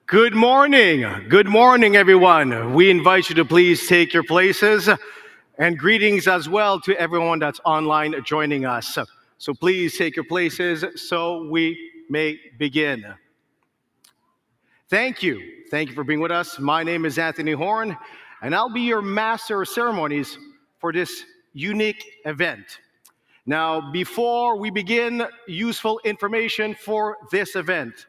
Good morning. Good morning, everyone. We invite you to please take your places, and greetings as well to everyone that's online joining us. So please take your places so we may begin. Thank you. Thank you for being with us. My name is Anthony Horn, and I'll be your master of ceremonies for this unique event. Now, before we begin, useful information for this event.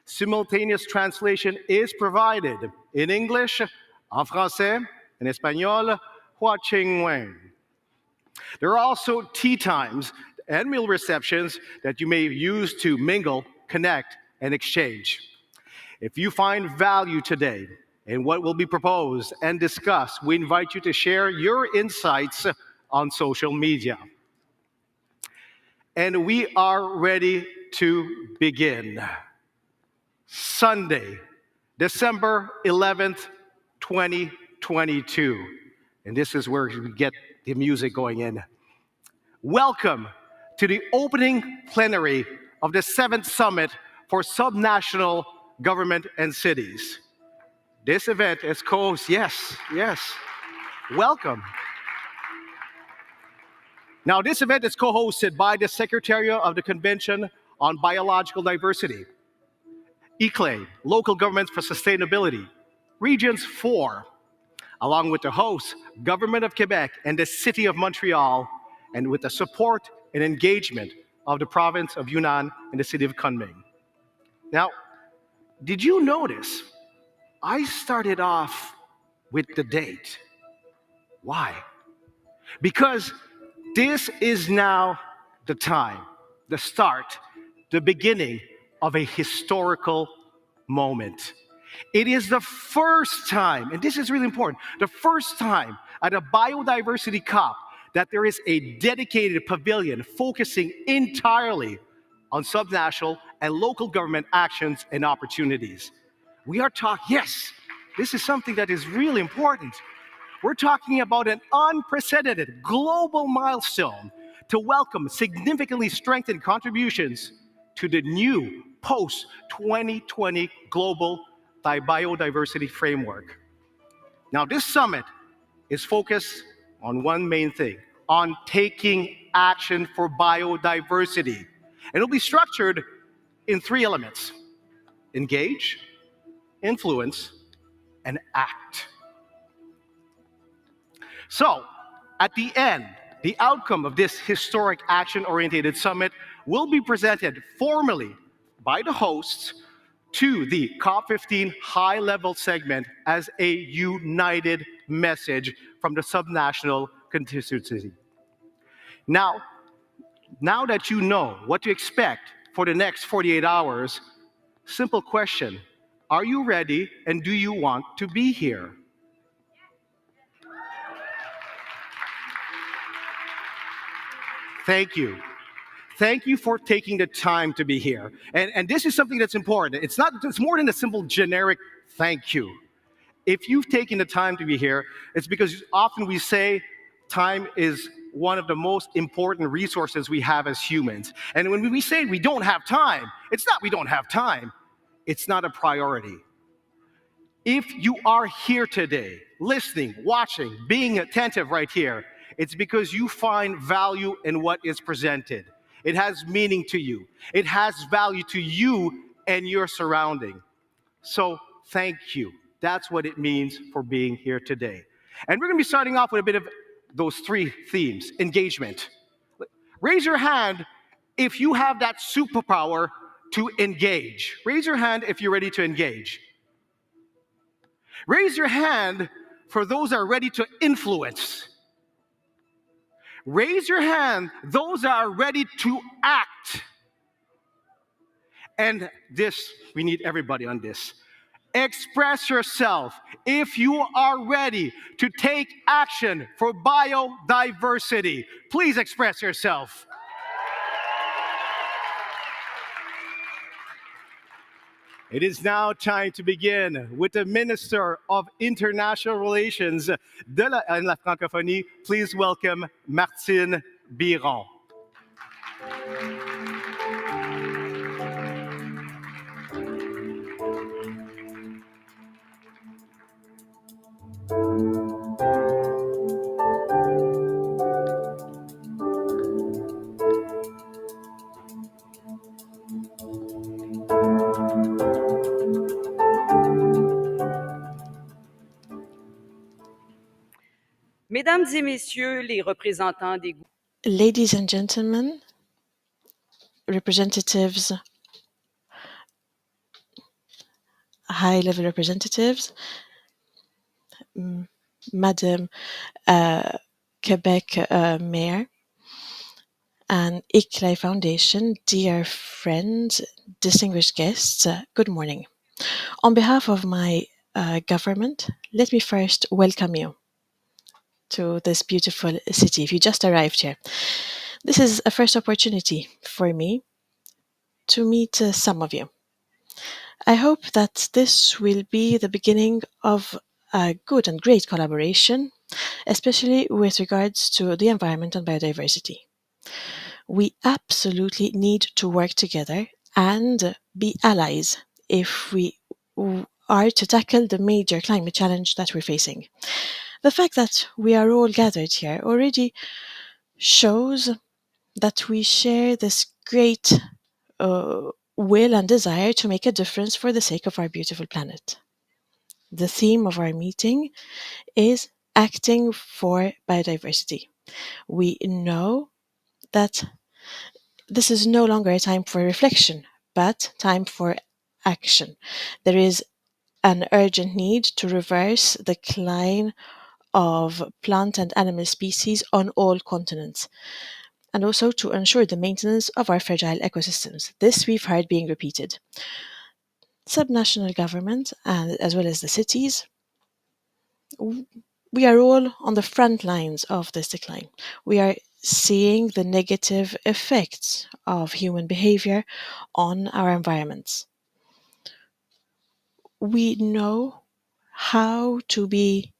Simultaneous translation is provided in English, en français, in espagnol, hua ching wen. There are also tea times and meal receptions that you may use to mingle, connect, and exchange. If you find value today in what will be proposed and discussed, we invite you to share your insights on social media. And we are ready to begin. Sunday, December 11th, 2022. And this is where we get the music going in. Welcome to the opening plenary of the 7th Summit for Subnational Government and Cities. This event is welcome. Now, this event is co-hosted by the Secretariat of the Convention on Biological Diversity, ICLE, Local Governments for Sustainability, Regions 4, along with the hosts, Government of Quebec and the City of Montreal, and with the support and engagement of the province of Yunnan and the City of Kunming. Now, did you notice I started off with the date? Why? Because this is now the time, the start, the beginning of a historical moment. It is the first time, and this is really important, the first time at a Biodiversity COP that there is a dedicated pavilion focusing entirely on subnational and local government actions and opportunities. We are talking, yes, this is something that is really important. We're talking about an unprecedented global milestone to welcome significantly strengthened contributions to the new post-2020 global biodiversity framework. Now, this summit is focused on one main thing, on taking action for biodiversity. And it'll be structured in 3 elements: engage, influence, and act. So, at the end, the outcome of this historic action-oriented summit will be presented formally by the hosts to the COP15 high-level segment as a united message from the subnational constituency. Now that you know what to expect for the next 48 hours, simple question: are you ready and do you want to be here? Thank you. Thank you for taking the time to be here. And this is something that's important. It's more than a simple generic thank you. If you've taken the time to be here, it's because often we say time is one of the most important resources we have as humans. And when we say we don't have time, it's not we don't have time. It's not a priority. If you are here today, listening, watching, being attentive right here, it's because you find value in what is presented. It has meaning to you. It has value to you and your surrounding. So thank you. That's what it means for being here today. And we're going to be starting off with a bit of those three themes: engagement. Raise your hand if you have that superpower to engage. Raise your hand if you're ready to engage. Raise your hand for those that are ready to influence. Raise your hand those that are ready to act. And this, we need everybody on this. Express yourself if you are ready to take action for biodiversity. Please express yourself. It is now time to begin with the Minister of International Relations de la Francophonie. Please welcome Martine Biron. Mesdames et messieurs les représentants des Ladies and gentlemen, representatives, high-level representatives, Madam Quebec Mayor, and ICLAI Foundation, dear friends, distinguished guests, good morning. On behalf of my government, let me first welcome you to this beautiful city. If you just arrived here, this is a first opportunity for me to meet some of you. I hope that this will be the beginning of a good and great collaboration, especially with regards to the environment and biodiversity. We absolutely need to work together and be allies if we are to tackle the major climate challenge that we're facing. The fact that we are all gathered here already shows that we share this great will and desire to make a difference for the sake of our beautiful planet. The theme of our meeting is acting for biodiversity. We know that this is no longer a time for reflection, but time for action. There is an urgent need to reverse the decline of plant and animal species on all continents, and also to ensure the maintenance of our fragile ecosystems. This we've heard being repeated. Subnational government, and as well as the cities, we are all on the front lines of this decline. We are seeing the negative effects of human behavior on our environments. We know how to be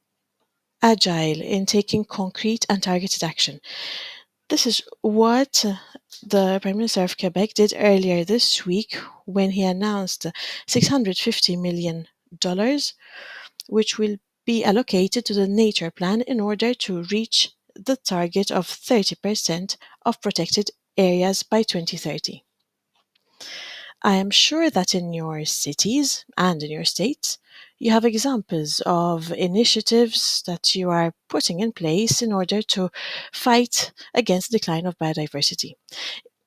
agile in taking concrete and targeted action. This is what the Prime Minister of Quebec did earlier this week when he announced $650 million, which will be allocated to the Nature Plan in order to reach the target of 30% of protected areas by 2030. I am sure that in your cities and in your states, you have examples of initiatives that you are putting in place in order to fight against the decline of biodiversity.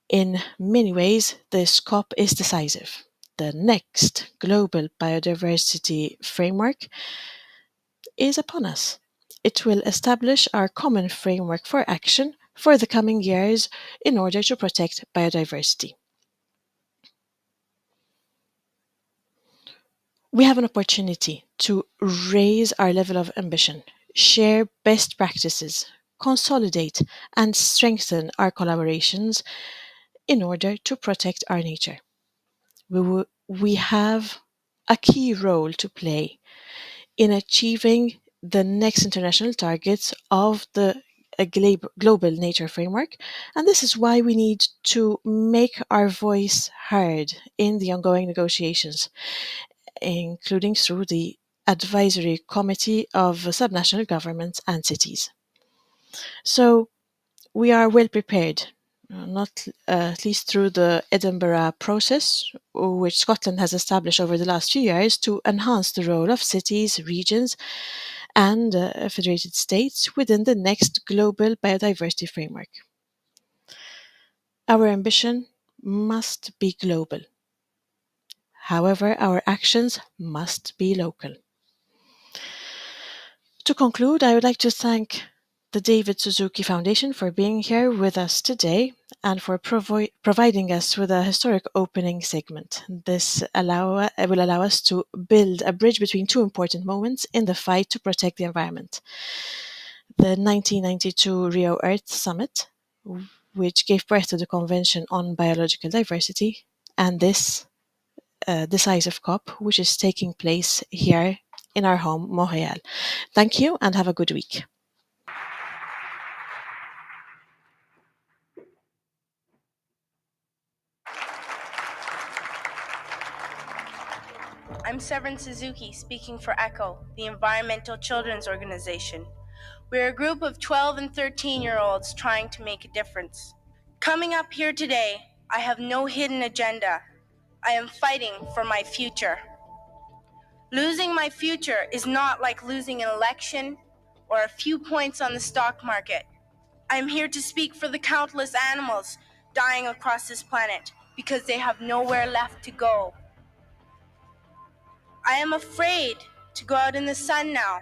In many ways, this COP is decisive. The next global biodiversity framework is upon us. It will establish our common framework for action for the coming years in order to protect biodiversity. We have an opportunity to raise our level of ambition, share best practices, consolidate and strengthen our collaborations in order to protect our nature. We have a key role to play in achieving the next international targets of the global nature framework, and this is why we need to make our voice heard in the ongoing negotiations, including through the Advisory Committee of Subnational Governments and Cities. So we are well prepared, not at least through the Edinburgh process, which Scotland has established over the last few years to enhance the role of cities, regions, and federated states within the next global biodiversity framework. Our ambition must be global. However, our actions must be local. To conclude, I would like to thank the David Suzuki Foundation for being here with us today and for providing us with a historic opening segment. This will allow us to build a bridge between two important moments in the fight to protect the environment. The 1992 Rio Earth Summit, which gave birth to the Convention on Biological Diversity, and this decisive COP, which is taking place here in our home, Montreal. Thank you and have a good week. I'm Severn Suzuki, speaking for ECHO, the Environmental Children's Organization. We're a group of 12 and 13-year-olds trying to make a difference. Coming up here today, I have no hidden agenda. I am fighting for my future. Losing my future is not like losing an election or a few points on the stock market. I am here to speak for the countless animals dying across this planet because they have nowhere left to go. I am afraid to go out in the sun now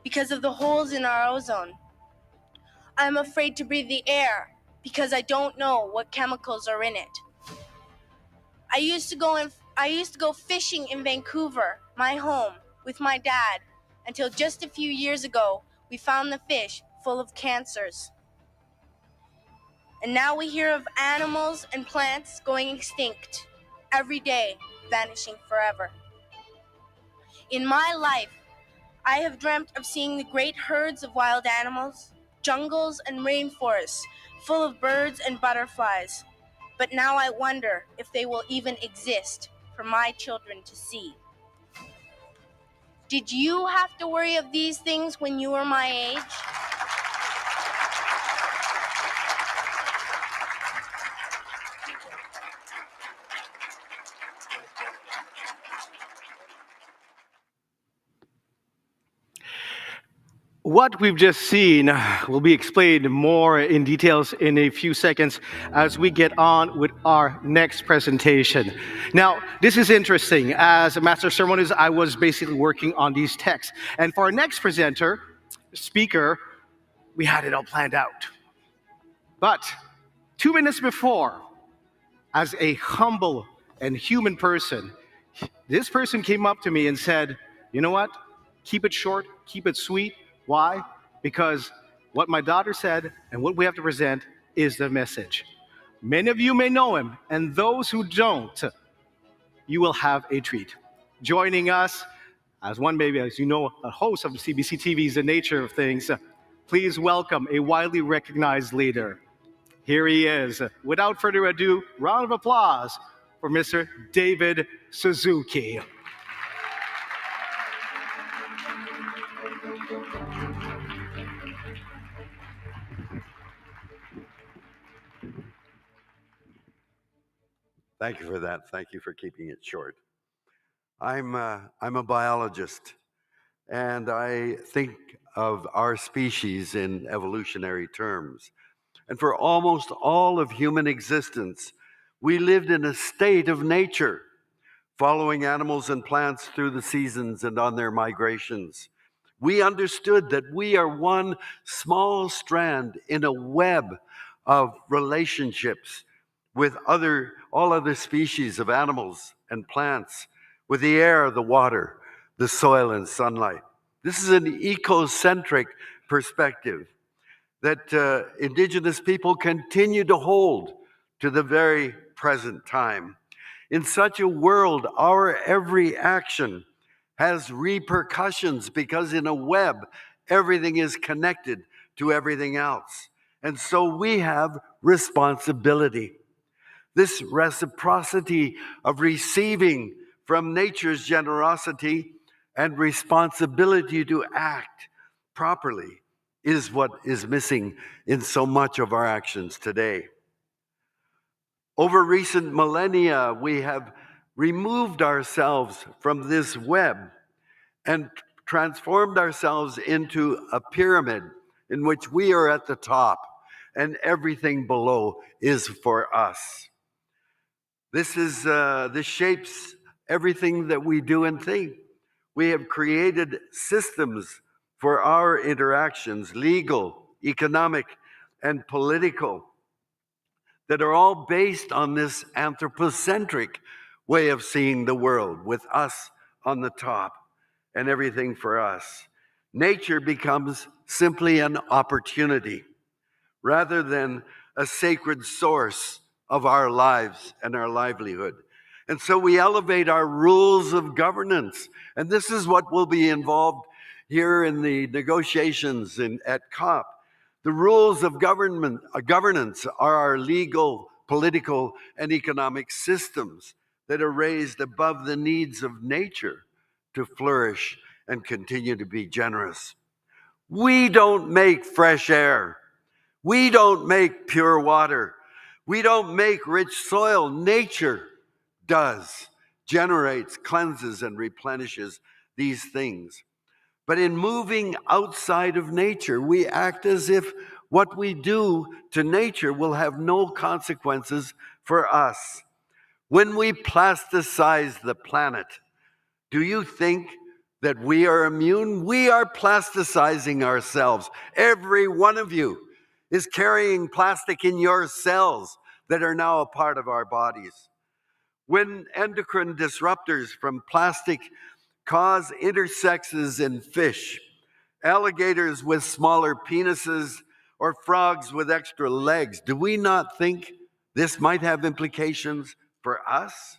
because of the holes in our ozone. I am afraid to breathe the air because I don't know what chemicals are in it. I used to go fishing in Vancouver, my home, with my dad, until just a few years ago we found the fish full of cancers. And now we hear of animals and plants going extinct, every day vanishing forever. In my life, I have dreamt of seeing the great herds of wild animals, jungles and rainforests full of birds and butterflies. But now I wonder if they will even exist for my children to see. Did you have to worry of these things when you were my age? What we've just seen will be explained more in details in a few seconds as we get on with our next presentation. Now, this is interesting. As a master of ceremonies, I was basically working on these texts. And for our next speaker, we had it all planned out. But 2 minutes before, as a humble and human person, this person came up to me and said, you know what? Keep it short, keep it sweet. Why? Because what my daughter said and what we have to present is the message. Many of you may know him, and those who don't, you will have a treat. Joining us, as one maybe, as you know, a host of CBC TV's The Nature of Things, please welcome a widely recognized leader. Here he is. Without further ado, round of applause for Mr. David Suzuki. Thank you for that. Thank you for keeping it short. I'm a biologist, and I think of our species in evolutionary terms. And for almost all of human existence, we lived in a state of nature, following animals and plants through the seasons and on their migrations. We understood that we are one small strand in a web of relationships with all other species of animals and plants, with the air, the water, the soil, and sunlight. This is an ecocentric perspective that Indigenous people continue to hold to the very present time. In such a world, our every action has repercussions because in a web, everything is connected to everything else. And so we have responsibility. This reciprocity of receiving from nature's generosity and responsibility to act properly is what is missing in so much of our actions today. Over recent millennia, we have removed ourselves from this web and transformed ourselves into a pyramid in which we are at the top and everything below is for us. This shapes everything that we do and think. We have created systems for our interactions, legal, economic, and political, that are all based on this anthropocentric way of seeing the world, with us on the top and everything for us. Nature becomes simply an opportunity rather than a sacred source of our lives and our livelihood. And so we elevate our rules of governance. And this is what will be involved here in the negotiations at COP. The rules of governance are our legal, political, and economic systems that are raised above the needs of nature to flourish and continue to be generous. We don't make fresh air. We don't make pure water. We don't make rich soil. Nature does, generates, cleanses, and replenishes these things. But in moving outside of nature, we act as if what we do to nature will have no consequences for us. When we plasticize the planet, do you think that we are immune? We are plasticizing ourselves. Every one of you is carrying plastic in your cells that are now a part of our bodies. When endocrine disruptors from plastic cause intersexes in fish, alligators with smaller penises, or frogs with extra legs, do we not think this might have implications for us?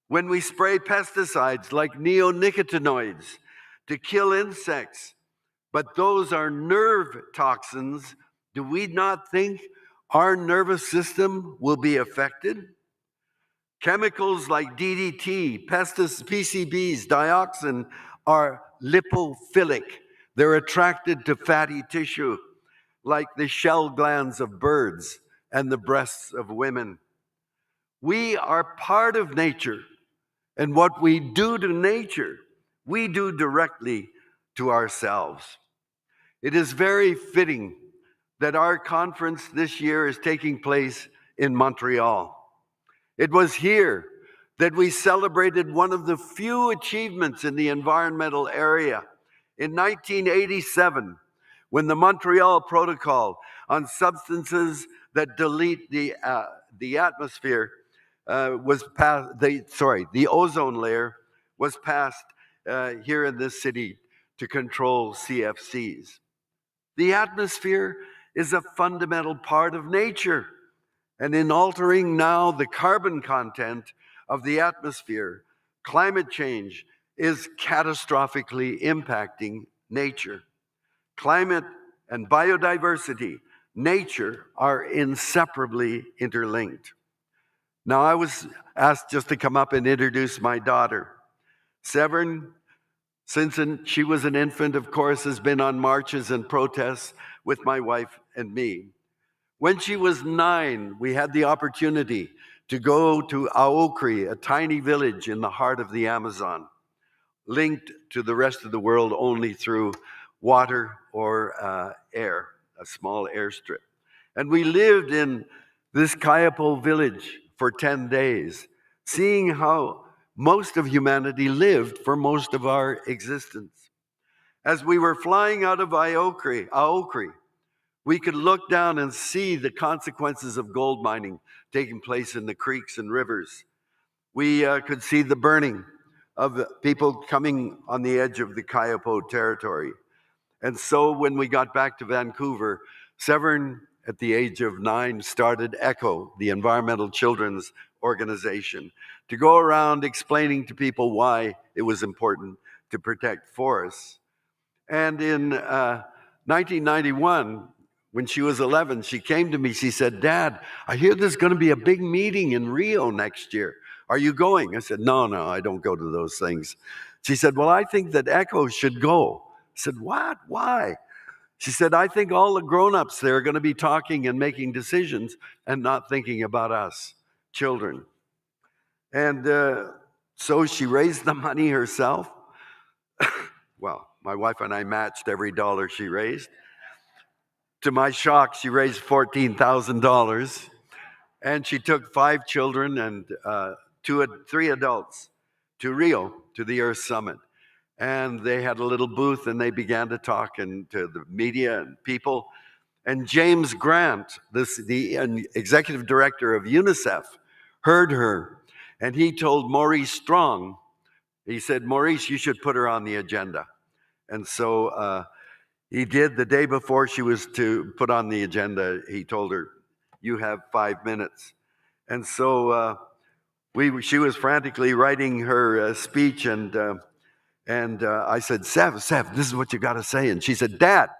When we spray pesticides like neonicotinoids to kill insects, but those are nerve toxins, do we not think our nervous system will be affected? Chemicals like DDT, PCBs, dioxin are lipophilic. They're attracted to fatty tissue, like the shell glands of birds and the breasts of women. We are part of nature, and what we do to nature, we do directly to ourselves. It is very fitting that our conference this year is taking place in Montreal. It was here that we celebrated one of the few achievements in the environmental area. In 1987, when the Montreal Protocol on substances that delete the atmosphere was passed, the ozone layer was passed here in this city to control CFCs. The atmosphere is a fundamental part of nature. And in altering now the carbon content of the atmosphere, climate change is catastrophically impacting nature. Climate and biodiversity, nature, are inseparably interlinked. Now, I was asked just to come up and introduce my daughter. Severn, since she was an infant, of course, has been on marches and protests with my wife and me. When she was 9, we had the opportunity to go to Aokri, a tiny village in the heart of the Amazon, linked to the rest of the world only through water or air, a small airstrip. And we lived in this Kayapo village for 10 days, seeing how most of humanity lived for most of our existence. As we were flying out of Aokri, we could look down and see the consequences of gold mining taking place in the creeks and rivers. We could see the burning of people coming on the edge of the Kayapo territory. And so when we got back to Vancouver, Severn, at the age of 9, started ECHO, the Environmental Children's Organization, to go around explaining to people why it was important to protect forests. And in 1991, when she was 11, she came to me, she said, "Dad, I hear there's going to be a big meeting in Rio next year. are you going? I said, no, I don't go to those things. She said, well, I think that Echo should go. I said, what? Why? She said, I think all the grown-ups there are going to be talking and making decisions and not thinking about us, children. And so she raised the money herself. Well, my wife and I matched every dollar she raised. To my shock, she raised $14,000. And she took 5 children and 3 adults to Rio, to the Earth Summit. And they had a little booth and they began to talk to the media and people. And James Grant, the executive director of UNICEF, heard her. And he told Maurice Strong, he said, Maurice, you should put her on the agenda. And so he did. The day before she was to put on the agenda, he told her, you have 5 minutes. And so she was frantically writing her speech, and I said, Sev, this is what you got to say. And she said, Dad,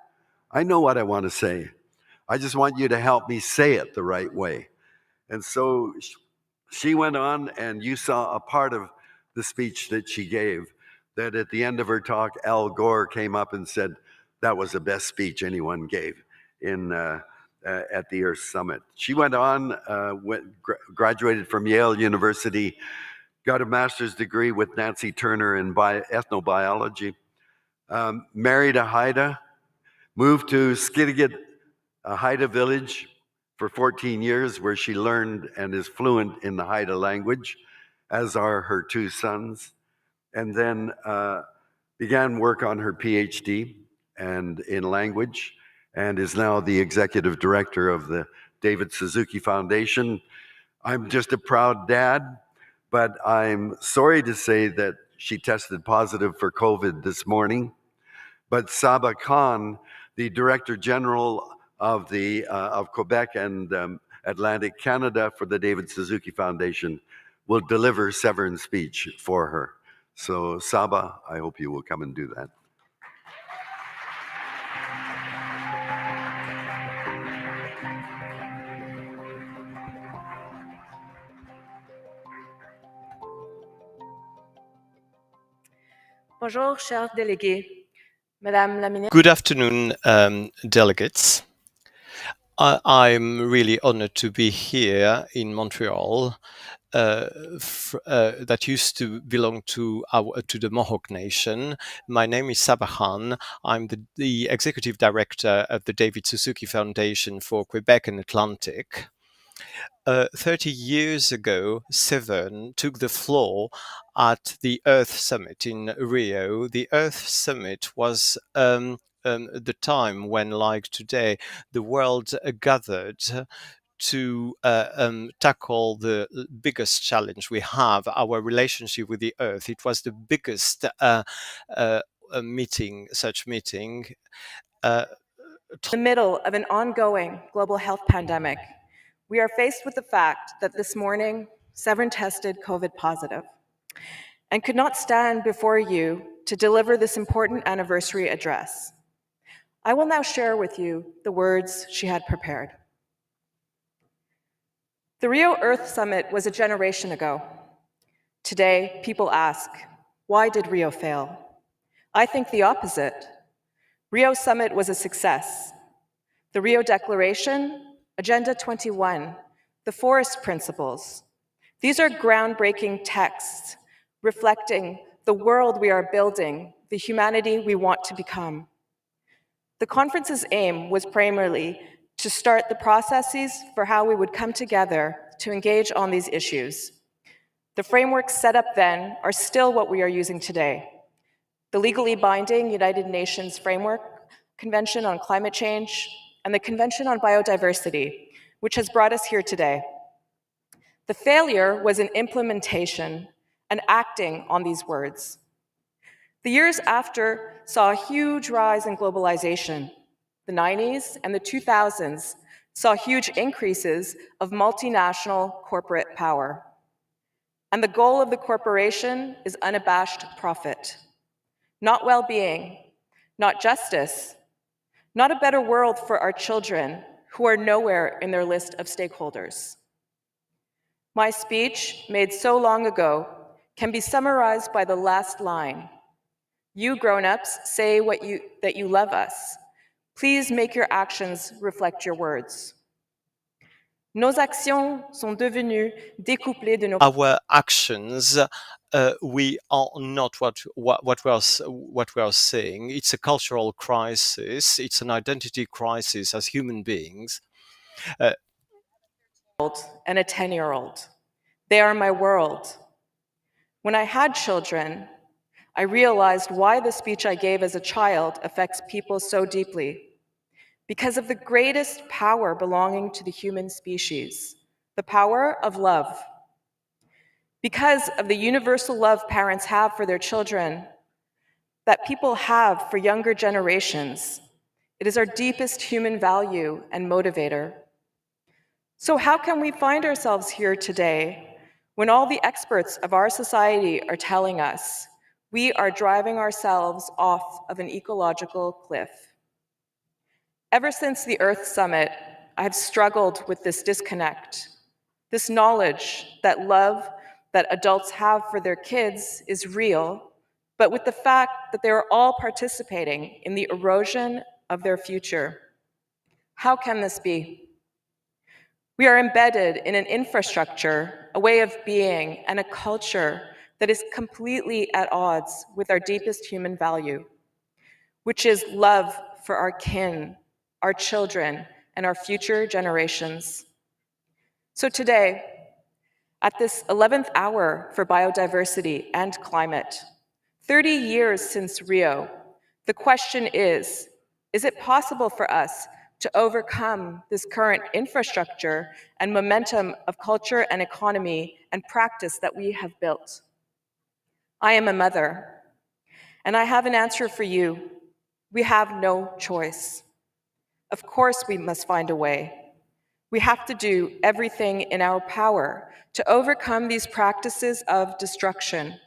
I know what I want to say. I just want you to help me say it the right way. And so she went on, and you saw a part of the speech that she gave, that at the end of her talk, Al Gore came up and said, that was the best speech anyone gave at the Earth Summit. She went on, graduated from Yale University, got a master's degree with Nancy Turner in ethnobiology, married a Haida, moved to Skidegate, a Haida village for 14 years, where she learned and is fluent in the Haida language, as are her 2 sons, and then began work on her PhD and in language, and is now the executive director of the David Suzuki Foundation. I'm just a proud dad, but I'm sorry to say that she tested positive for COVID this morning. But Saba Khan, the Director General of Quebec and Atlantic Canada for the David Suzuki Foundation, will deliver Severn's speech for her. So Saba, I hope you will come and do that. Bonjour, chers délégués. Madame la Ministre. Good afternoon, delegates. I'm really honored to be here in Montreal. That used to belong to the Mohawk Nation. My name is Saba Khan. I'm the executive director of the David Suzuki Foundation for Quebec and Atlantic. 30 years ago, Severn took the floor at the Earth Summit in Rio. The Earth Summit was the time when, like today, the world gathered to tackle the biggest challenge we have, our relationship with the Earth. It was the biggest such meeting. In the middle of an ongoing global health pandemic, we are faced with the fact that this morning, Severn tested COVID positive and could not stand before you to deliver this important anniversary address. I will now share with you the words she had prepared. The Rio Earth Summit was a generation ago. Today, people ask, why did Rio fail? I think the opposite. Rio Summit was a success. The Rio Declaration, Agenda 21, the Forest Principles. These are groundbreaking texts reflecting the world we are building, the humanity we want to become. The conference's aim was primarily to start the processes for how we would come together to engage on these issues. The frameworks set up then are still what we are using today. The legally binding United Nations Framework Convention on Climate Change and the Convention on Biodiversity, which has brought us here today. The failure was in implementation and acting on these words. The years after saw a huge rise in globalization. The 90s and the 2000s saw huge increases of multinational corporate power. And the goal of the corporation is unabashed profit. Not well-being, not justice, not a better world for our children who are nowhere in their list of stakeholders. My speech, made so long ago, can be summarized by the last line. You grown-ups say that you love us. Please make your actions reflect your words. Nos actions sont devenues découplées de nos... Our actions, we are not what we are saying. It's a cultural crisis. It's an identity crisis as human beings. And a 10-year-old. They are my world. When I had children, I realized why the speech I gave as a child affects people so deeply. Because of the greatest power belonging to the human species, the power of love. Because of the universal love parents have for their children, that people have for younger generations, it is our deepest human value and motivator. So how can we find ourselves here today when all the experts of our society are telling us we are driving ourselves off of an ecological cliff? Ever since the Earth Summit, I have struggled with this disconnect, this knowledge that love that adults have for their kids is real, but with the fact that they are all participating in the erosion of their future. How can this be? We are embedded in an infrastructure, a way of being, and a culture that is completely at odds with our deepest human value, which is love for our kin, our children, and our future generations. So today, at this 11th hour for biodiversity and climate, 30 years since Rio, the question is it possible for us to overcome this current infrastructure and momentum of culture and economy and practice that we have built? I am a mother, and I have an answer for you. We have no choice. Of course, we must find a way. We have to do everything in our power to overcome these practices of destruction.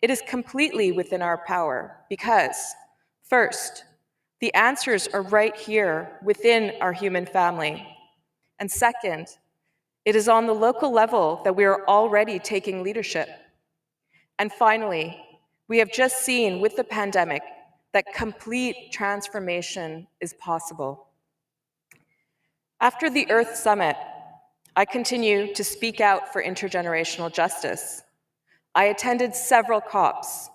It is completely within our power because, first, the answers are right here within our human family. And second, it is on the local level that we are already taking leadership. And finally, we have just seen with the pandemic that complete transformation is possible. After the Earth Summit, I continue to speak out for intergenerational justice. I attended several COPs.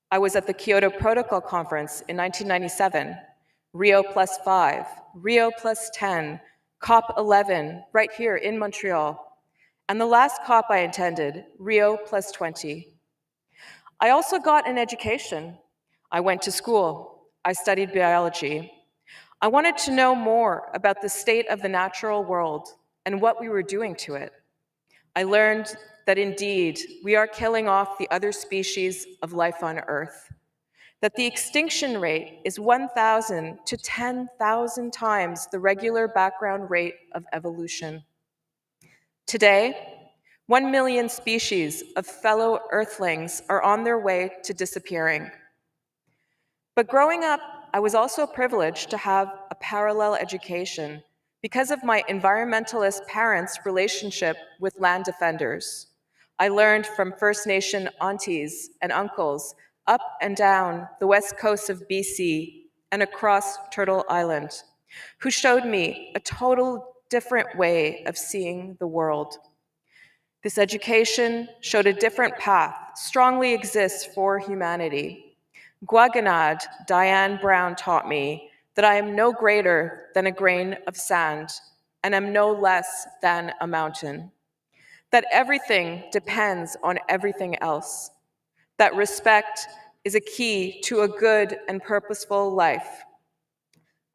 I was at the Kyoto Protocol Conference in 1997, Rio +5, Rio +10, COP 11, right here in Montreal, and the last COP I attended, Rio +20. I also got an education. I went to school. I studied biology. I wanted to know more about the state of the natural world and what we were doing to it. I learned that indeed we are killing off the other species of life on Earth, that the extinction rate is 1,000 to 10,000 times the regular background rate of evolution. Today, 1 million species of fellow Earthlings are on their way to disappearing. But growing up, I was also privileged to have a parallel education because of my environmentalist parents' relationship with land defenders. I learned from First Nation aunties and uncles up and down the west coast of BC and across Turtle Island, who showed me a total different way of seeing the world. This education showed a different path strongly exists for humanity. Guaganad, Diane Brown taught me that I am no greater than a grain of sand and am no less than a mountain. That everything depends on everything else. That respect is a key to a good and purposeful life.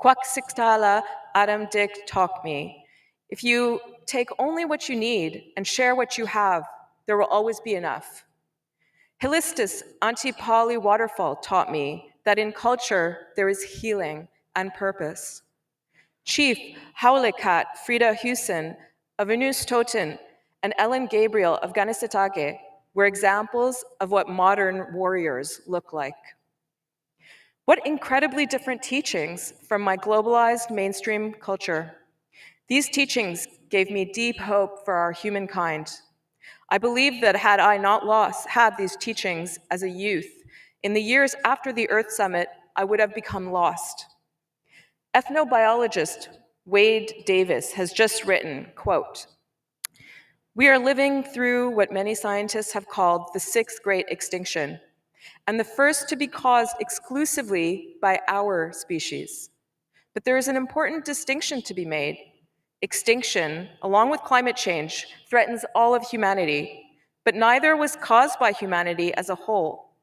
Quaksiktala Adam Dick taught me, if you take only what you need and share what you have, there will always be enough. Hilistis Auntie Polly Waterfall taught me that in culture there is healing and purpose. Chief Haulikat Frida Hewson of Inus Toten and Ellen Gabriel of Ganesitage were examples of what modern warriors look like. What incredibly different teachings from my globalized mainstream culture. These teachings gave me deep hope for our humankind. I believe that had I not had these teachings as a youth, in the years after the Earth Summit, I would have become lost. Ethnobiologist Wade Davis has just written, quote, "We are living through what many scientists have called the sixth great extinction, and the first to be caused exclusively by our species. But there is an important distinction to be made. Extinction, along with climate change, threatens all of humanity, but neither was caused by humanity as a whole.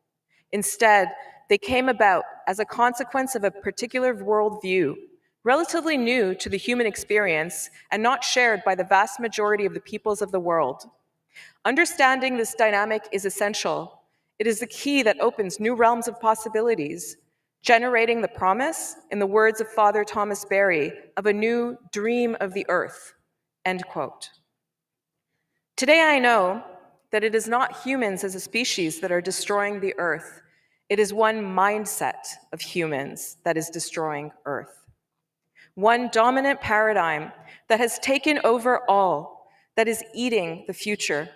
Instead, they came about as a consequence of a particular worldview, relatively new to the human experience and not shared by the vast majority of the peoples of the world. Understanding this dynamic is essential. It is the key that opens new realms of possibilities, generating the promise, in the words of Father Thomas Berry, of a new dream of the earth," end quote. Today I know that it is not humans as a species that are destroying the earth. It is one mindset of humans that is destroying earth. One dominant paradigm that has taken over all, that is eating the future.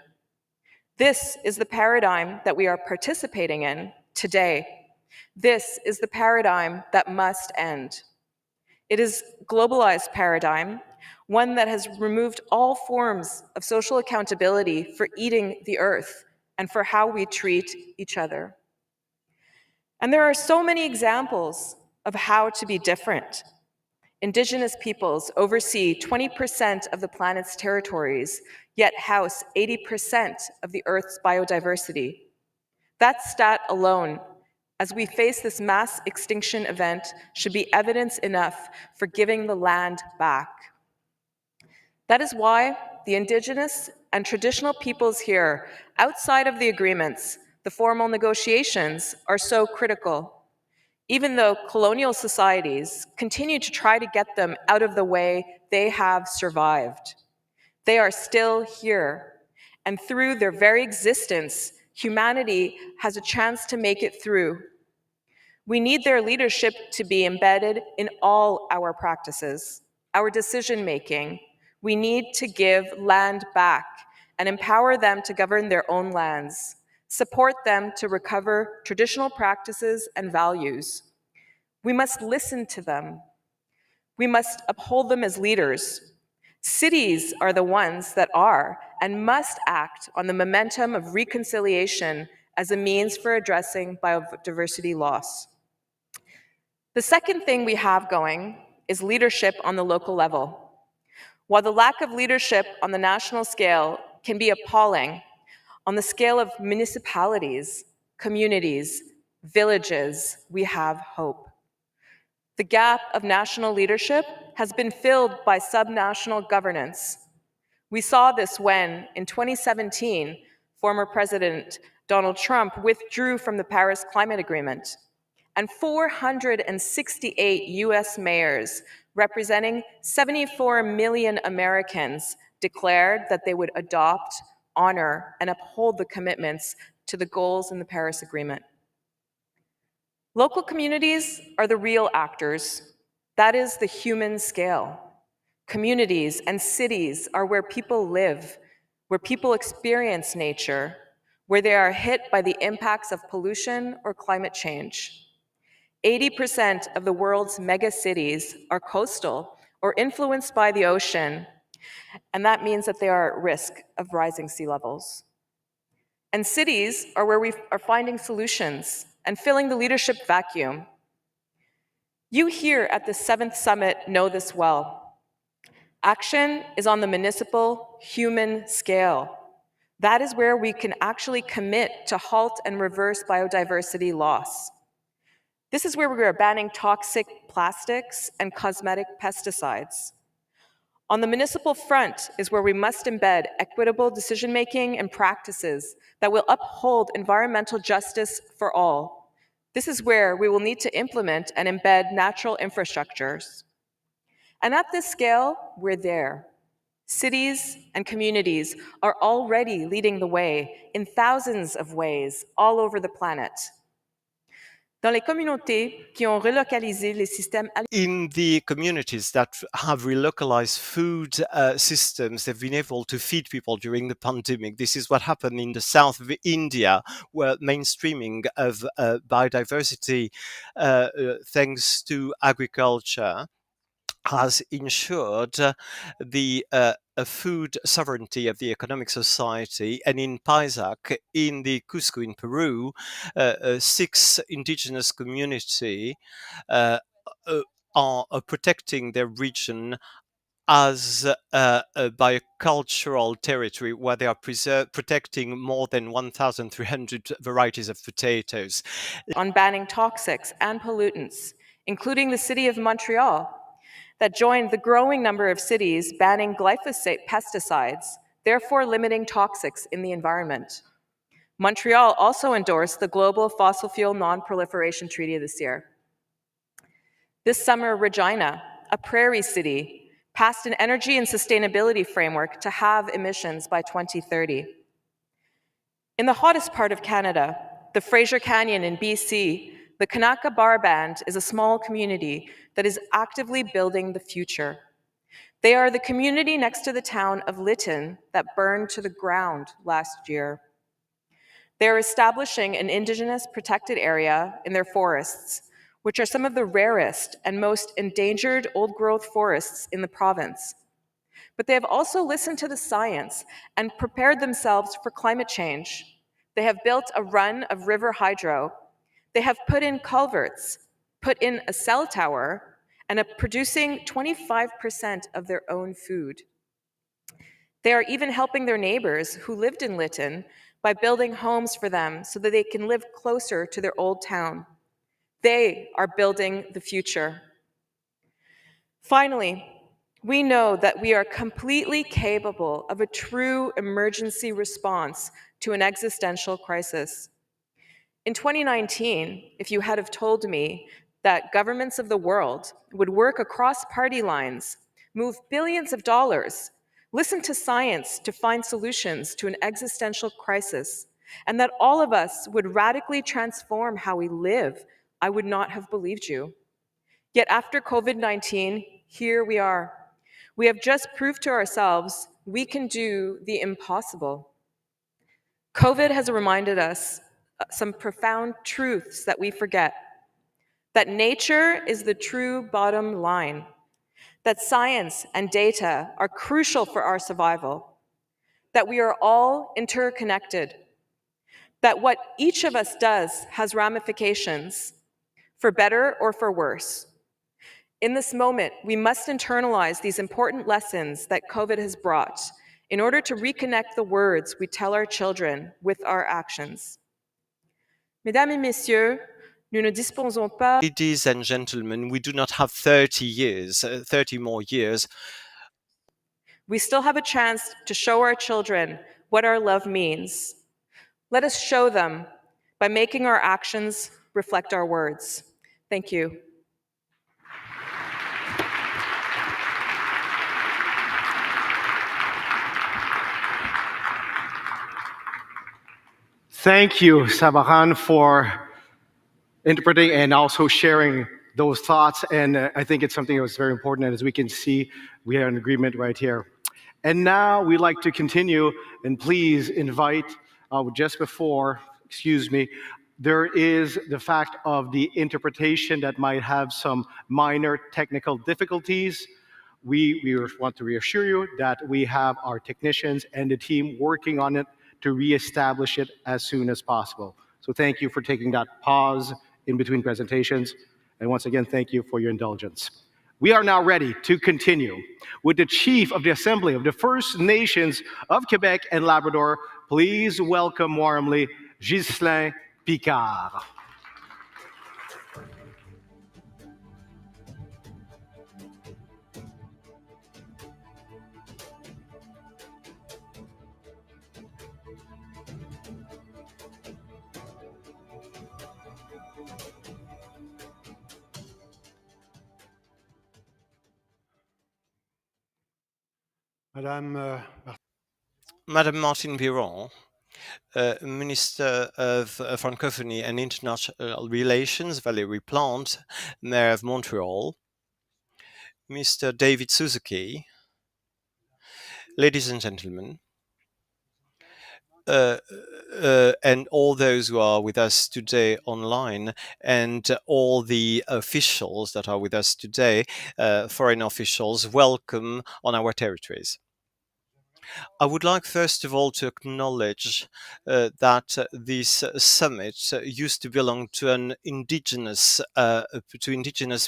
This is the paradigm that we are participating in today. This is the paradigm that must end. It is a globalized paradigm, one that has removed all forms of social accountability for eating the earth and for how we treat each other. And there are so many examples of how to be different. Indigenous peoples oversee 20% of the planet's territories, yet house 80% of the Earth's biodiversity. That stat alone, as we face this mass extinction event, should be evidence enough for giving the land back. That is why the Indigenous and traditional peoples here, outside of the agreements, the formal negotiations, are so critical. Even though colonial societies continue to try to get them out of the way, they have survived. They are still here, and through their very existence, humanity has a chance to make it through. We need their leadership to be embedded in all our practices, our decision-making. We need to give land back and empower them to govern their own lands, support them to recover traditional practices and values. We must listen to them. We must uphold them as leaders. Cities are the ones that are and must act on the momentum of reconciliation as a means for addressing biodiversity loss. The second thing we have going is leadership on the local level. While the lack of leadership on the national scale can be appalling, on the scale of municipalities, communities, villages, we have hope. The gap of national leadership has been filled by subnational governance. We saw this when, in 2017, former President Donald Trump withdrew from the Paris Climate Agreement, and 468 US mayors, representing 74 million Americans, declared that they would adopt, honor, and uphold the commitments to the goals in the Paris Agreement. Local communities are the real actors. That is the human scale. Communities and cities are where people live, where people experience nature, where they are hit by the impacts of pollution or climate change. 80% of the world's mega cities are coastal or influenced by the ocean, and that means that they are at risk of rising sea levels. And cities are where we are finding solutions and filling the leadership vacuum. You here at the 7th Summit know this well. Action is on the municipal, human scale. That is where we can actually commit to halt and reverse biodiversity loss. This is where we are banning toxic plastics and cosmetic pesticides. On the municipal front is where we must embed equitable decision-making and practices that will uphold environmental justice for all. This is where we will need to implement and embed natural infrastructures. And at this scale, we're there. Cities and communities are already leading the way in thousands of ways all over the planet. Dans les communautés qui ont relocalisé les systèmes In the communities that have relocalized food systems, they've been able to feed people during the pandemic. This is what happened in the south of India, where mainstreaming of biodiversity, thanks to agriculture, has ensured the food sovereignty of the economic society. And in Paisac, in the Cusco in Peru, 6 indigenous community are protecting their region as a biocultural territory where they are protecting more than 1,300 varieties of potatoes. on banning toxics and pollutants, including the city of Montreal, that joined the growing number of cities banning glyphosate pesticides, therefore limiting toxics in the environment. Montreal also endorsed the Global Fossil Fuel Non-Proliferation Treaty this year. This summer, Regina, a prairie city, passed an energy and sustainability framework to halve emissions by 2030. In the hottest part of Canada, the Fraser Canyon in BC, the Kanaka Bar Band is a small community that is actively building the future. They are the community next to the town of Lytton that burned to the ground last year. They're establishing an Indigenous protected area in their forests, which are some of the rarest and most endangered old-growth forests in the province. But they have also listened to the science and prepared themselves for climate change. They have built a run of river hydro. They have put in culverts, put in a cell tower, and are producing 25% of their own food. They are even helping their neighbors who lived in Lytton by building homes for them so that they can live closer to their old town. They are building the future. Finally, we know that we are completely capable of a true emergency response to an existential crisis. In 2019, if you had have told me that governments of the world would work across party lines, move billions of dollars, listen to science to find solutions to an existential crisis, and that all of us would radically transform how we live, I would not have believed you. Yet after COVID-19, here we are. We have just proved to ourselves we can do the impossible. COVID has reminded us some profound truths that we forget. That nature is the true bottom line. That science and data are crucial for our survival. That we are all interconnected. That what each of us does has ramifications, for better or for worse. In this moment, we must internalize these important lessons that COVID has brought in order to reconnect the words we tell our children with our actions. Mesdames et messieurs, nous ne disposons pas. Ladies and gentlemen, we do not have 30 more years. We still have a chance to show our children what our love means. Let us show them by making our actions reflect our words. Thank you. Thank you, Sabahan, for interpreting and also sharing those thoughts. And I think it's something that was very important. And as we can see, we are in agreement right here. And now we'd like to continue, and please invite, just before, there is the fact of the interpretation that might have some minor technical difficulties. We want to reassure you that we have our technicians and the team working on it to reestablish it as soon as possible. So thank you for taking that pause in between presentations. And once again, thank you for your indulgence. We are now ready to continue with the Chief of the Assembly of the First Nations of Quebec and Labrador. Please welcome warmly Ghislain Picard. Madame Martine Biron, Minister of Francophonie and International Relations, Valerie Plante, Mayor of Montreal, Mr. David Suzuki, ladies and gentlemen, and all those who are with us today online, and all the officials that are with us today, foreign officials, welcome on our territories. I would like first of all to acknowledge that this summit used to belong to an indigenous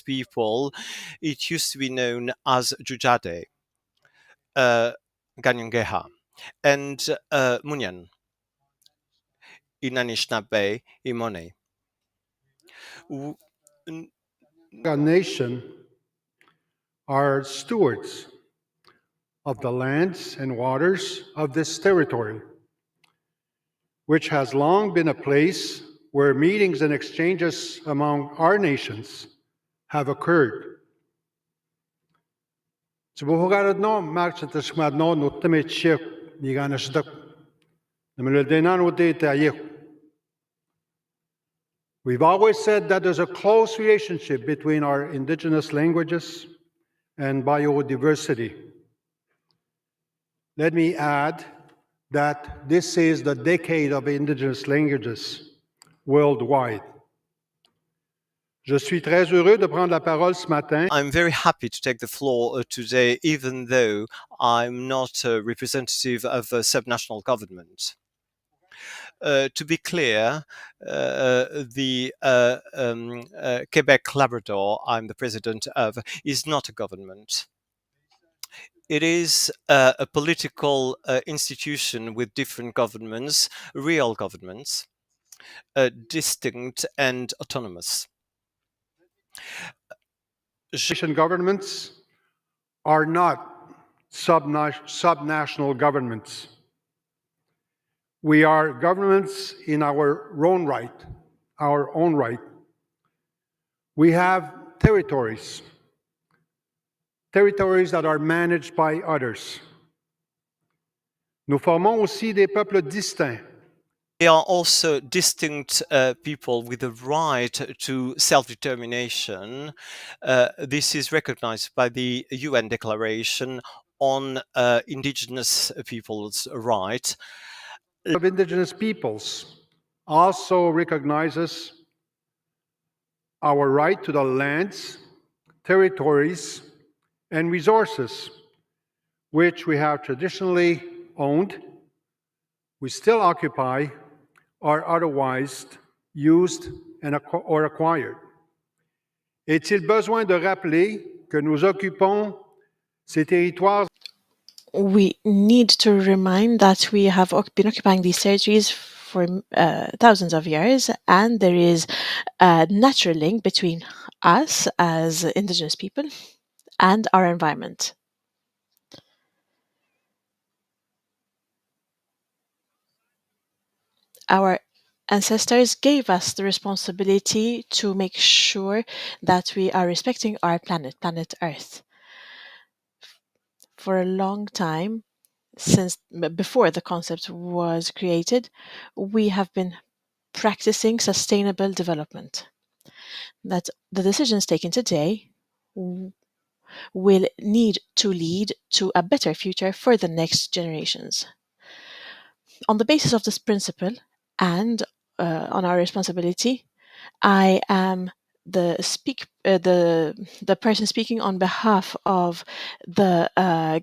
people. It used to be known as Jujade, Ganyangeha, and Munyan, Inanishinaabe, Imone. Our nation are stewards of the lands and waters of this territory, which has long been a place where meetings and exchanges among our nations have occurred. We've always said that there's a close relationship between our indigenous languages and biodiversity. Let me add that this is the decade of indigenous languages worldwide. Je suis très heureux de prendre la parole ce matin. I'm very happy to take the floor today, even though I'm not a representative of the subnational government. To be clear, the Quebec Labrador I'm the president of is not a government. It is a political institution with different governments, real governments, distinct and autonomous. Nation governments are not subnational governments. We are governments in our own right. We have territories that are managed by others. Nous formons aussi des peuples distincts. They are also distinct people with the right to self-determination. This is recognized by the UN Declaration on Indigenous Peoples' Rights. Of Indigenous peoples also recognizes our right to the lands, territories, and resources which we have traditionally owned, we still occupy, or otherwise used or acquired. Est-il besoin de rappeler que nous occupons ces territoires? We need to remind that we have been occupying these territories for thousands of years, and there is a natural link between us as Indigenous people and our environment. Our ancestors gave us the responsibility to make sure that we are respecting our planet Earth. For a long time, since before the concept was created, we have been practicing sustainable development. That the decisions taken today will need to lead to a better future for the next generations. On the basis of this principle and on our responsibility, I am the person speaking on behalf of the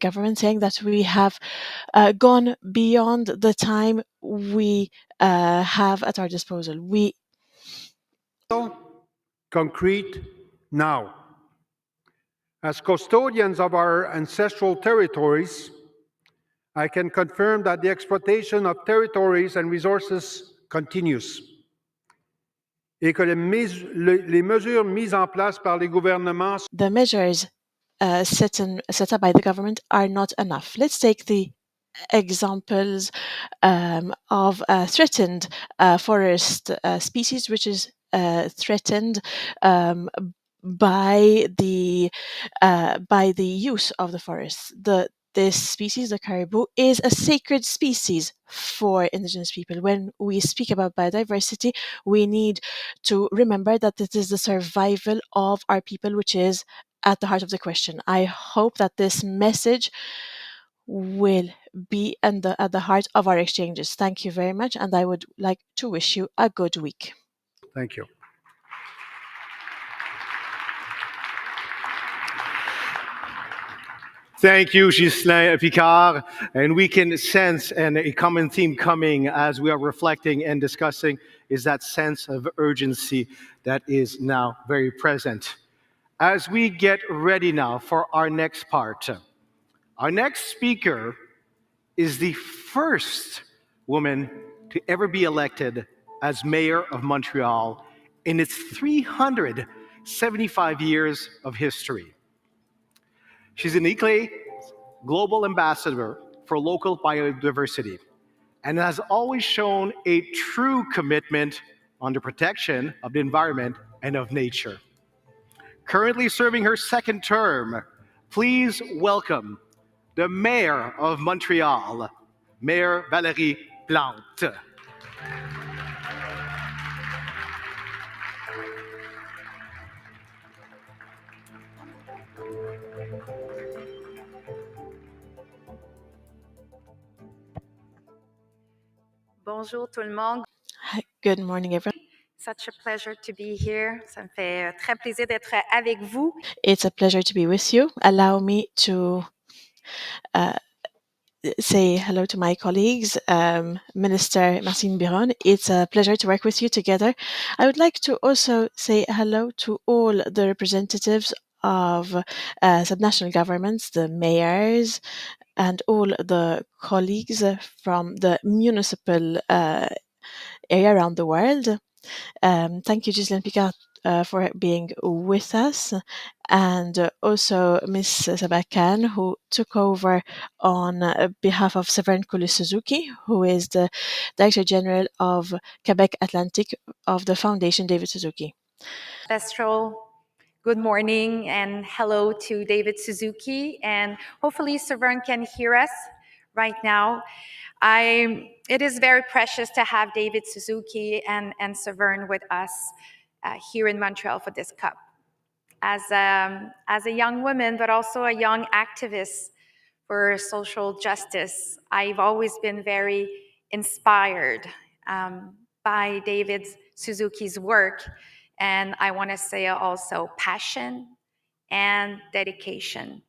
government, saying that we have gone beyond the time we have at our disposal. We concrete now. As custodians of our ancestral territories, I can confirm that the exploitation of territories and resources continues, et que les mesures mises en place par les gouvernements. The measures set up by the government are not enough. Let's take the examples of a threatened forest species, which is threatened by the use of the forest. The this species, the caribou, is a sacred species for Indigenous people. When we speak about biodiversity, we need to remember that it is the survival of our people which is at the heart of the question. I hope that this message will be at the heart of our exchanges. Thank you very much, and I would like to wish you a good week. Thank you. Thank you, Ghislain Picard. And we can sense a common theme coming as we are reflecting and discussing is that sense of urgency that is now very present. As we get ready now for our next part, our next speaker is the first woman to ever be elected as mayor of Montreal in its 375 years of history. She's an ICLEI Global Ambassador for Local Biodiversity and has always shown a true commitment on the protection of the environment and of nature. Currently serving her second term, please welcome the Mayor of Montreal, Mayor Valerie Plante. Bonjour tout le monde. Hi, good morning, everyone. Such a pleasure to be here. Ça me fait très plaisir d'être avec vous. It's a pleasure to be with you. Allow me to say hello to my colleagues, Minister Martine Biron. It's a pleasure to work with you together. I would like to also say hello to all the representatives of subnational governments, the mayors, and all the colleagues from the municipal area around the world. Thank you, Ghislaine Picard, for being with us, and also Ms. Sabakan, who took over on behalf of Severn Suzuki, who is the Director General of Quebec Atlantic of the Foundation David Suzuki. Ancestral, good morning and hello to David Suzuki, and hopefully Severn can hear us right now. It is very precious to have David Suzuki and Severn with us here in Montreal for this cup. As a young woman, but also a young activist for social justice, I've always been very inspired by David Suzuki's work, and I want to say also passion and dedication.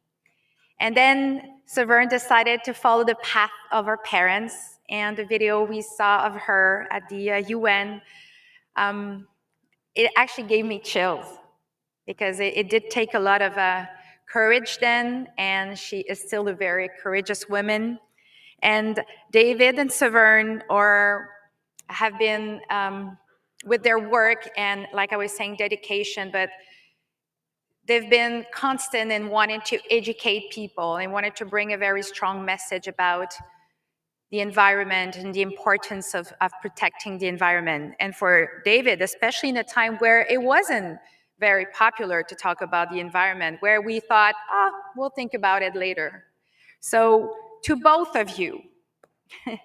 And then Severn decided to follow the path of her parents, and the video we saw of her at the UN, it actually gave me chills because it did take a lot of courage then, and she is still a very courageous woman. And David and Severn have been, with their work and, like I was saying, dedication, but they've been constant in wanting to educate people and wanted to bring a very strong message about the environment and the importance of protecting the environment. And for David, especially in a time where it wasn't very popular to talk about the environment, where we thought, we'll think about it later. So to both of you,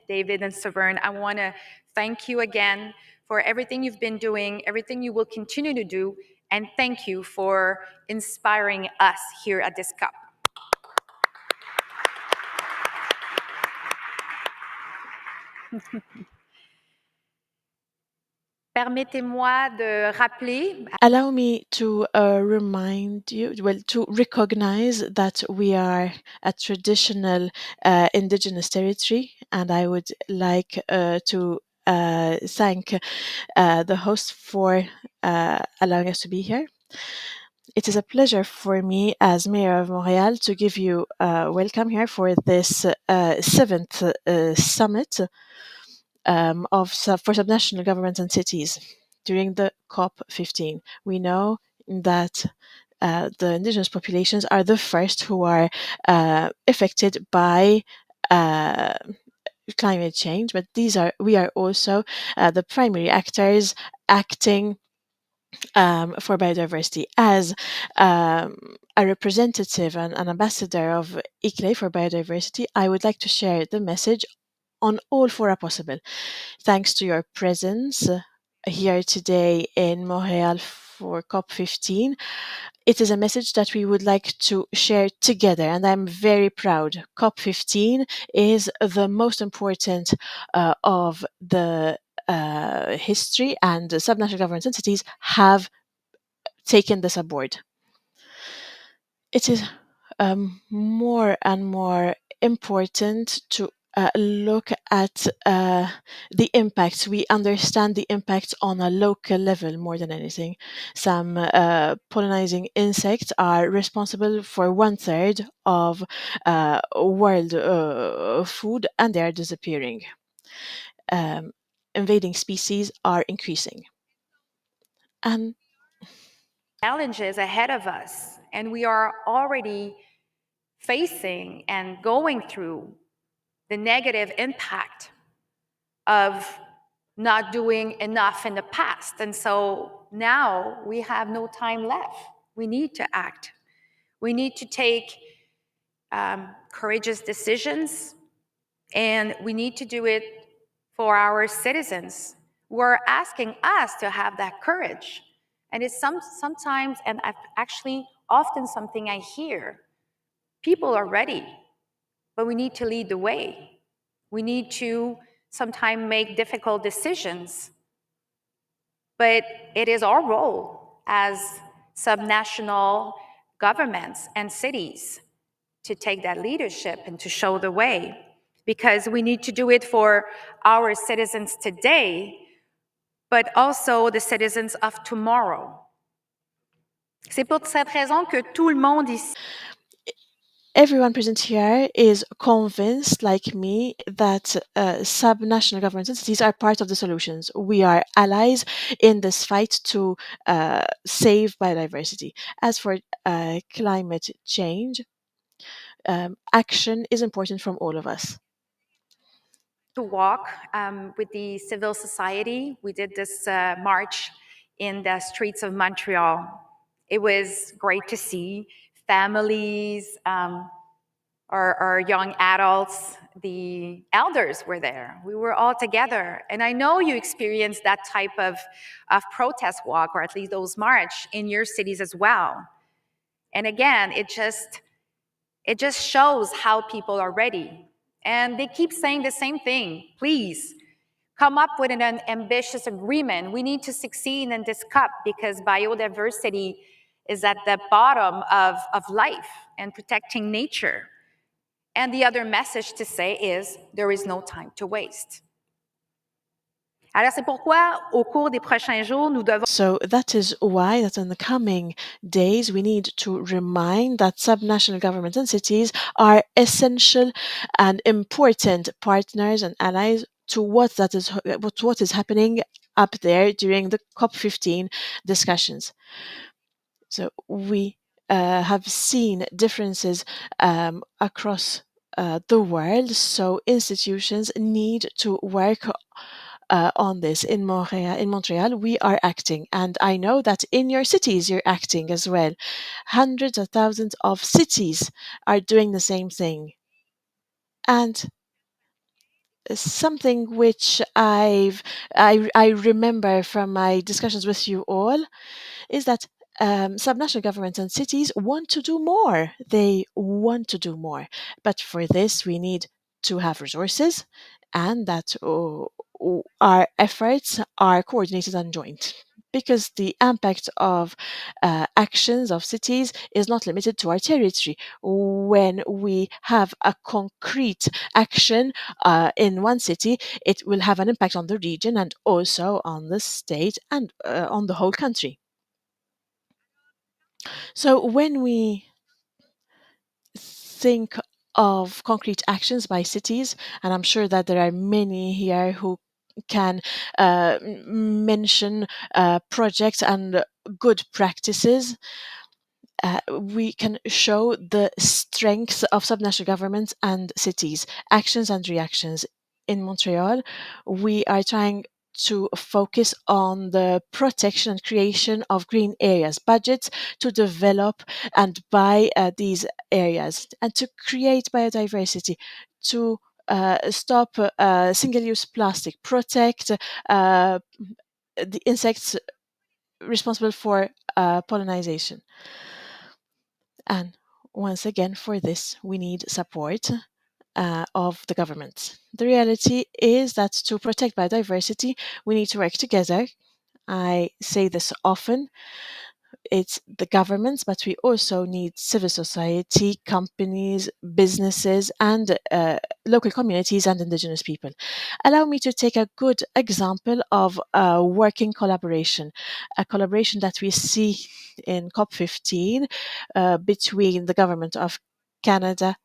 David and Severn, I want to thank you again for everything you've been doing, everything you will continue to do, and thank you for inspiring us here at this cup. Permettez-moi de rappeler. Allow me to remind you, to recognize that we are a traditional indigenous territory, and I would like to thank the host for allowing us to be here. It is a pleasure for me as Mayor of Montreal to give you welcome here for this 7th summit for subnational governments and cities during the COP15. We know that the indigenous populations are the first who are affected by climate change, but we are also the primary actors acting for biodiversity. As a representative and an ambassador of ICLEI for biodiversity, I would like to share the message on all fora possible. Thanks to your presence here today in Montreal for COP15, it is a message that we would like to share together, and I'm very proud. COP15 is the most important of the history, and the subnational government entities have taken this aboard. It is more and more important to look at the impacts. We understand the impacts on a local level more than anything. Some pollinizing insects are responsible for 1/3 of world food, and they are disappearing. Invading species are increasing. And Challenges ahead of us, and we are already facing and going through the negative impact of not doing enough in the past. And so now we have no time left. We need to act. We need to take courageous decisions, and we need to do it for our citizens who are asking us to have that courage. And it's sometimes, and actually often something I hear, people are ready, but we need to lead the way. We need to sometimes make difficult decisions. But it is our role as subnational governments and cities to take that leadership and to show the way, because we need to do it for our citizens today, but also the citizens of tomorrow. C'est pour cette raison que tout le monde ici everyone present here is convinced, like me, that subnational government entities are part of the solutions. We are allies in this fight to save biodiversity. As for climate change, action is important from all of us. to walk with the civil society. We did this march in the streets of Montreal. It was great to see families, our young adults, the elders were there. We were all together. And I know you experienced that type of protest walk, or at least those march in your cities as well. And again, it just shows how people are ready. And they keep saying the same thing. Please come up with an ambitious agreement. We need to succeed in this COP because biodiversity is at the bottom of life and protecting nature. And the other message to say is there is no time to waste. Alors c'est pourquoi au cours des prochains jours nous devons So that is why that in the coming days we need to remind that subnational governments and cities are essential and important partners and allies to what is happening up there during the COP15 discussions. So we have seen differences across the world, so institutions need to work on this. In Montreal, we are acting, and I know that in your cities you're acting as well. Hundreds of thousands of cities are doing the same thing. And something which I remember from my discussions with you all is that subnational governments and cities want to do more. They want to do more. But for this, we need to have resources and that our efforts are coordinated and joint. Because the impact of actions of cities is not limited to our territory. When we have a concrete action in one city, it will have an impact on the region and also on the state and on the whole country. So when we think of concrete actions by cities, and I'm sure that there are many here who can mention projects and good practices, we can show the strengths of subnational governments and cities, actions and reactions. In Montreal, we are trying to focus on the protection and creation of green areas, budgets to develop and buy these areas, and to create biodiversity, to stop single-use plastic, protect the insects responsible for pollination. And once again, for this, we need support of the government. The reality is that to protect biodiversity, we need to work together. I say this often. It's the governments, but we also need civil society, companies, businesses, and local communities and indigenous people. Allow me to take a good example of a working collaboration, a collaboration that we see in COP15 between the government of Canada,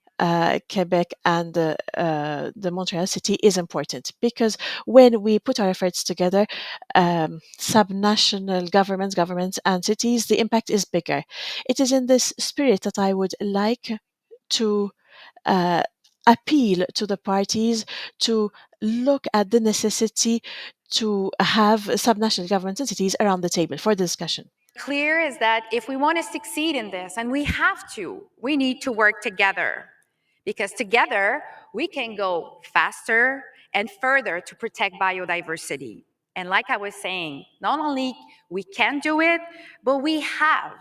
Quebec, and the Montreal city is important, because when we put our efforts together, subnational governments and cities, the impact is bigger. It is in this spirit that I would like to appeal to the parties to look at the necessity to have subnational governments and cities around the table for the discussion. Clear is that if we want to succeed in this, and we have to, we need to work together, because together we can go faster and further to protect biodiversity. And like I was saying, not only we can do it, but we have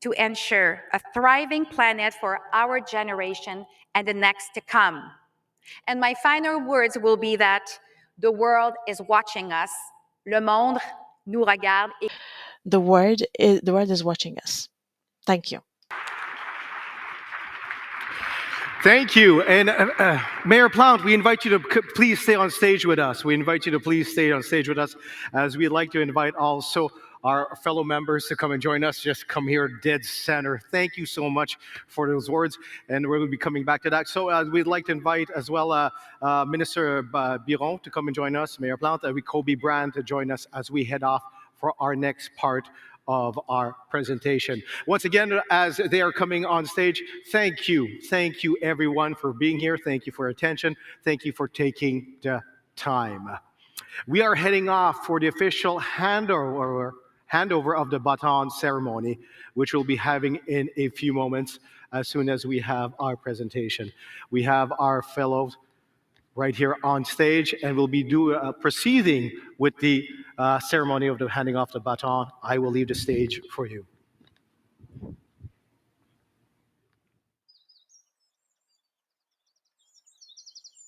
to ensure a thriving planet for our generation and the next to come. And my final words will be that the world is watching us. Le monde nous regarde. The world is watching us. Thank you. Thank you. And Mayor Plante, we invite you to please stay on stage with us. We invite you to please stay on stage with us, as we'd like to invite also our fellow members to come and join us. Just come here dead center. Thank you so much for those words, and we're going to be coming back to that. So we'd like to invite as well Minister Biron to come and join us, Mayor Plante, and Kobe Brand to join us as we head off for our next part of our presentation. Once again, as they are coming on stage, thank you everyone for being here. Thank you for your attention. Thank you for taking the time. We are heading off for the official handover of the baton ceremony, which we'll be having in a few moments as soon as we have our presentation. We have our fellows right here on stage, and we'll be proceeding with the ceremony of the handing off the baton. I will leave the stage for you.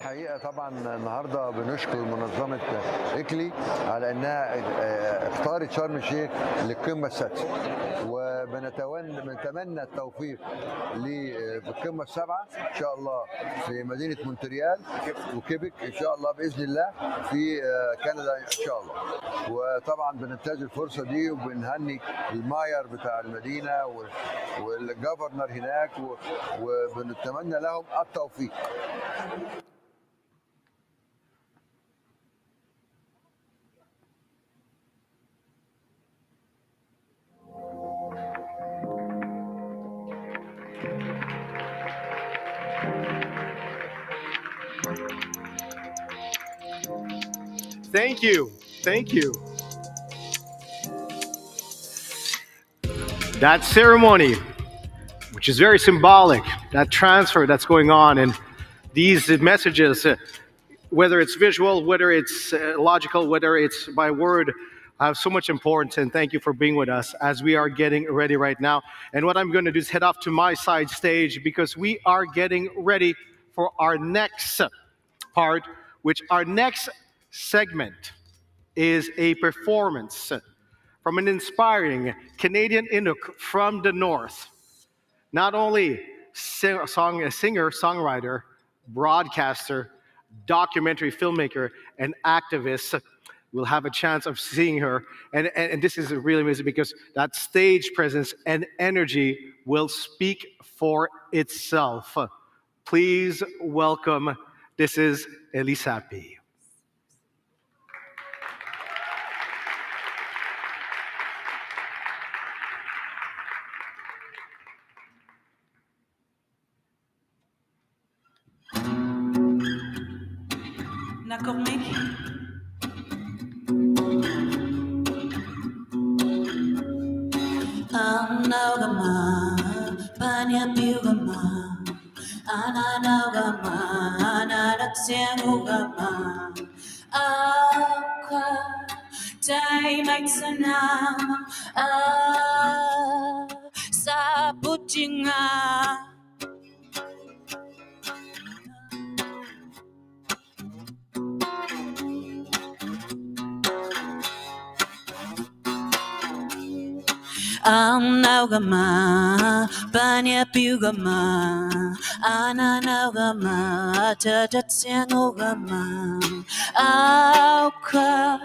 الحقيقة طبعا النهارده بنشكر منظمة إكلي على إنها اختارت شرم الشيخ للقمة السادسة، وبنتمنى التوفيق للقمة السابعة إن شاء الله في مدينة مونتريال وكيبك إن شاء الله بإذن الله في كندا إن شاء الله. وطبعا بننتهز الفرصة دي وبنهني الماير بتاع المدينة والجفرنر هناك وبنتمنى لهم التوفيق. Thank you. Thank you. That ceremony, which is very symbolic, that transfer that's going on, and these messages, whether it's visual, whether it's logical, whether it's by word, have so much importance. And thank you for being with us as we are getting ready right now. And what I'm going to do is head off to my side stage, because we are getting ready for our next part, which our next segment is a performance from an inspiring Canadian Inuk from the north. Not only singer, songwriter, broadcaster, documentary filmmaker, and activist. We'll have a chance of seeing her. And this is really amazing, because that stage presence and energy will speak for itself. Please welcome, this is Elisapi. Nakormek. Naugama, Panya Bugama, Ananaugama, Ananatsiangugama, Auka, Taimaksana, Saputinga. Naugama, Panya Bugama, Ananaugama, Tatatsiangugama, Auka,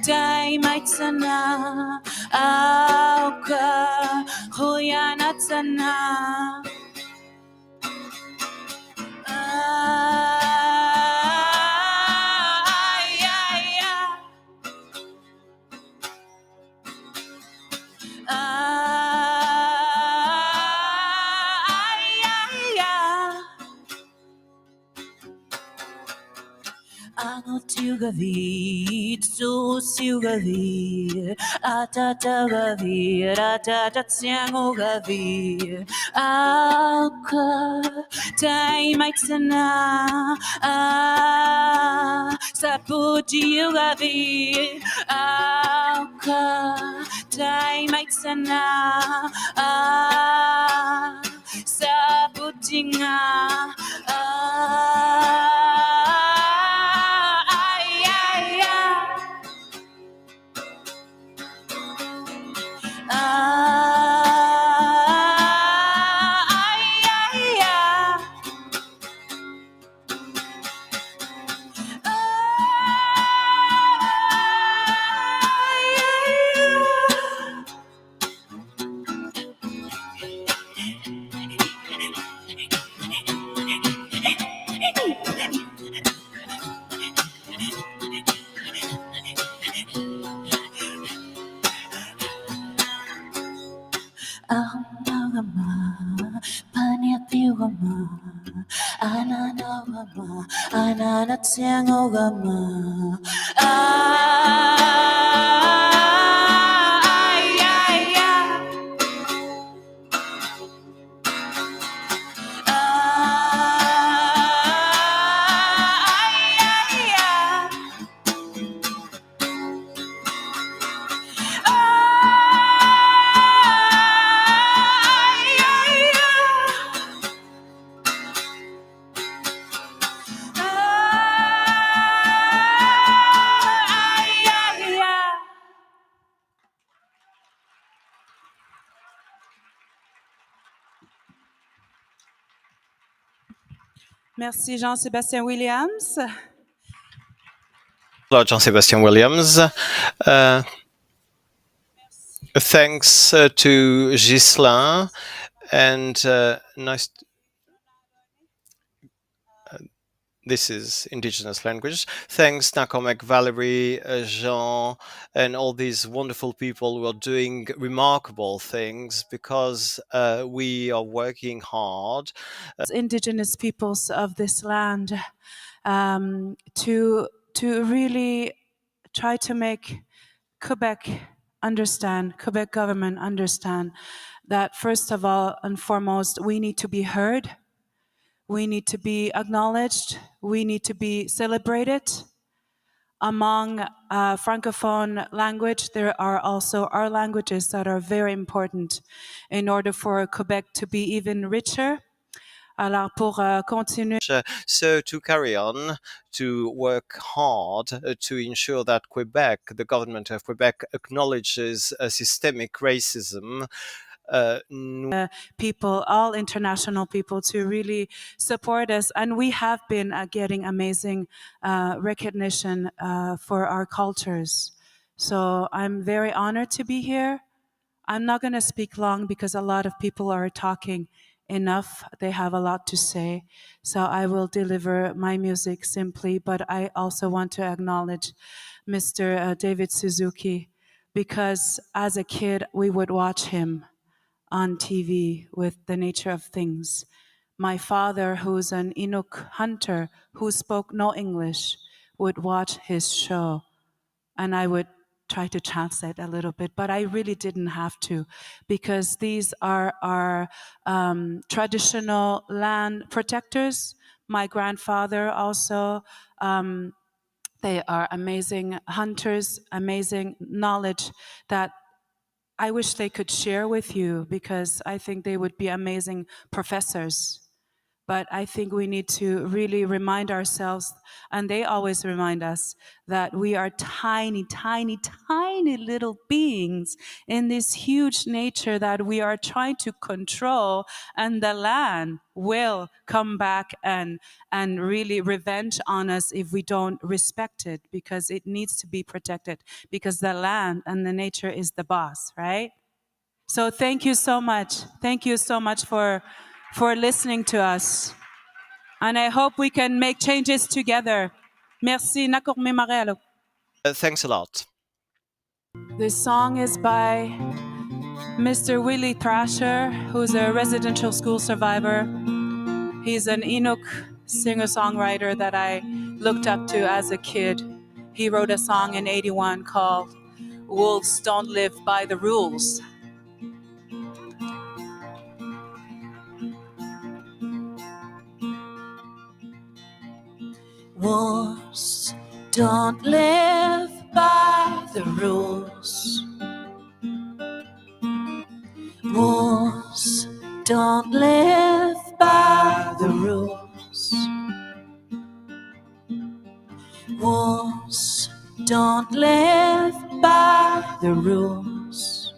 Taimaitsana, Auka, Huyanatsana. Tugavit, so Sugavir, Atatagavir, Atatatsiangogavir, Alka, Taimaitsana, Saputiugavir, Alka, Taimaitsana, Saputinga, Paniapiugama, Ananogama, Ananatsiangogama, Merci Jean-Sébastien Williams. Hello, Jean-Sébastien Williams. Thanks to Ghislain, and nice. This is indigenous language. Thanks, Nakomek, Valerie, Jean, and all these wonderful people who are doing remarkable things because we are working hard. Indigenous peoples of this land to really try to make Quebec government understand that first of all and foremost, we need to be heard. We need to be acknowledged. We need to be celebrated. Among Francophone language, there are also our languages that are very important in order for Quebec to be even richer. Alors pour continuer. So to carry on, to work hard to ensure that Quebec, the government of Quebec, acknowledges systemic racism. People, all international people, to really support us, and we have been getting amazing recognition for our cultures. So I'm very honored to be here. I'm not going to speak long because a lot of people are talking enough. They have a lot to say. So I will deliver my music simply, but I also want to acknowledge Mr. David Suzuki, because as a kid, we would watch him on TV with The Nature of Things. My father, who's an Inuk hunter who spoke no English, would watch his show, and I would try to translate a little bit, but I really didn't have to, because these are our traditional land protectors. My grandfather also, they are amazing hunters, amazing knowledge that I wish they could share with you, because I think they would be amazing professors. But I think we need to really remind ourselves, and they always remind us, that we are tiny, tiny, tiny little beings in this huge nature that we are trying to control, and the land will come back and really revenge on us if we don't respect it, because it needs to be protected, because the land and the nature is the boss, right? So thank you so much. Thank you so much for listening to us. And I hope we can make changes together. Merci. Nakorme Marelo. Thanks a lot. This song is by Mr. Willie Thrasher, who's a residential school survivor. He's an Inuk singer-songwriter that I looked up to as a kid. He wrote a song in '81 called Wolves Don't Live by the Rules. Wolves don't live by the rules. Wolves don't live by the rules. Wolves don't live by the rules.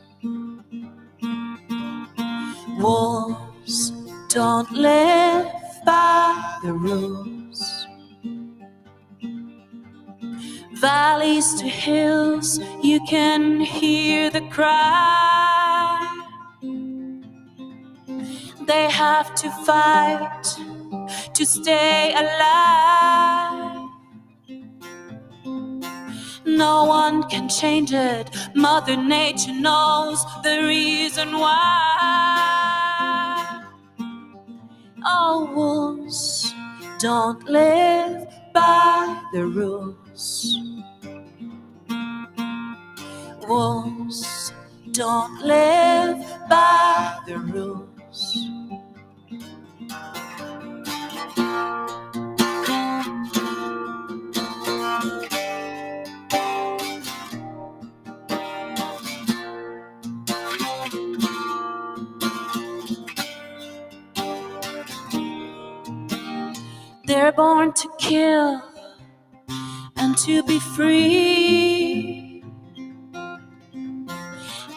Wolves don't live by the rules. Valleys to hills, you can hear the cry. They have to fight to stay alive. No one can change it. Mother Nature knows the reason why. Oh, wolves don't live by the rules. Wolves don't live by the rules. They're born to kill and to be free.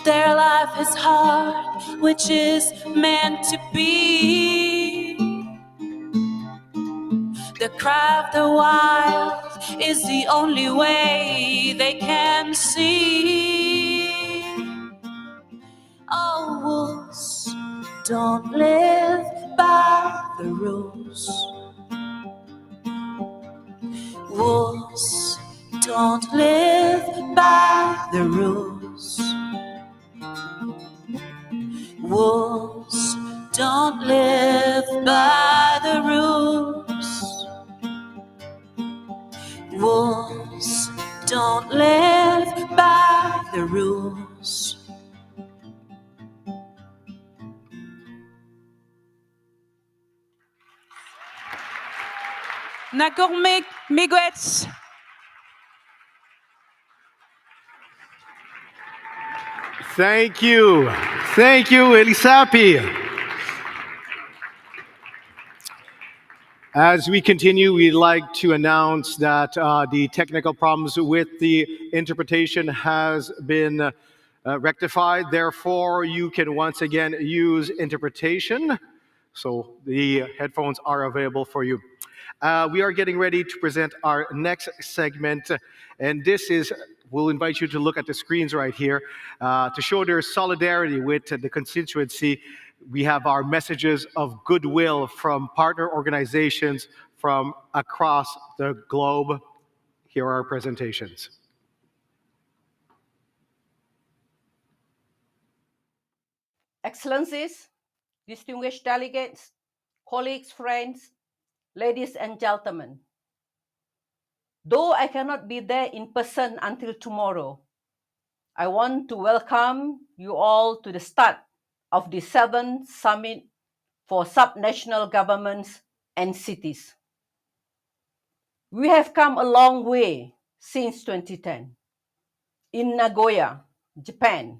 Their life is hard, which is meant to be. The cry of the wild is the only way they can see. Oh, wolves don't live by the rules. Wolves don't live by the rules. Wolves don't live by the rules. Wolves don't live by the rules. Nakorme Miigwech. Thank you. Thank you, Elisapi. As we continue, we'd like to announce that the technical problems with the interpretation has been rectified. Therefore, you can once again use interpretation. So the headphones are available for you. We are getting ready to present our next segment, and this is, we'll invite you to look at the screens right here to show their solidarity with the constituency. We have our messages of goodwill from partner organizations from across the globe. Here are our presentations. Excellencies, distinguished delegates, colleagues, friends, ladies and gentlemen. Though I cannot be there in person until tomorrow, I want to welcome you all to the start of the 7th Summit for Subnational Governments and Cities. We have come a long way since 2010. In Nagoya, Japan,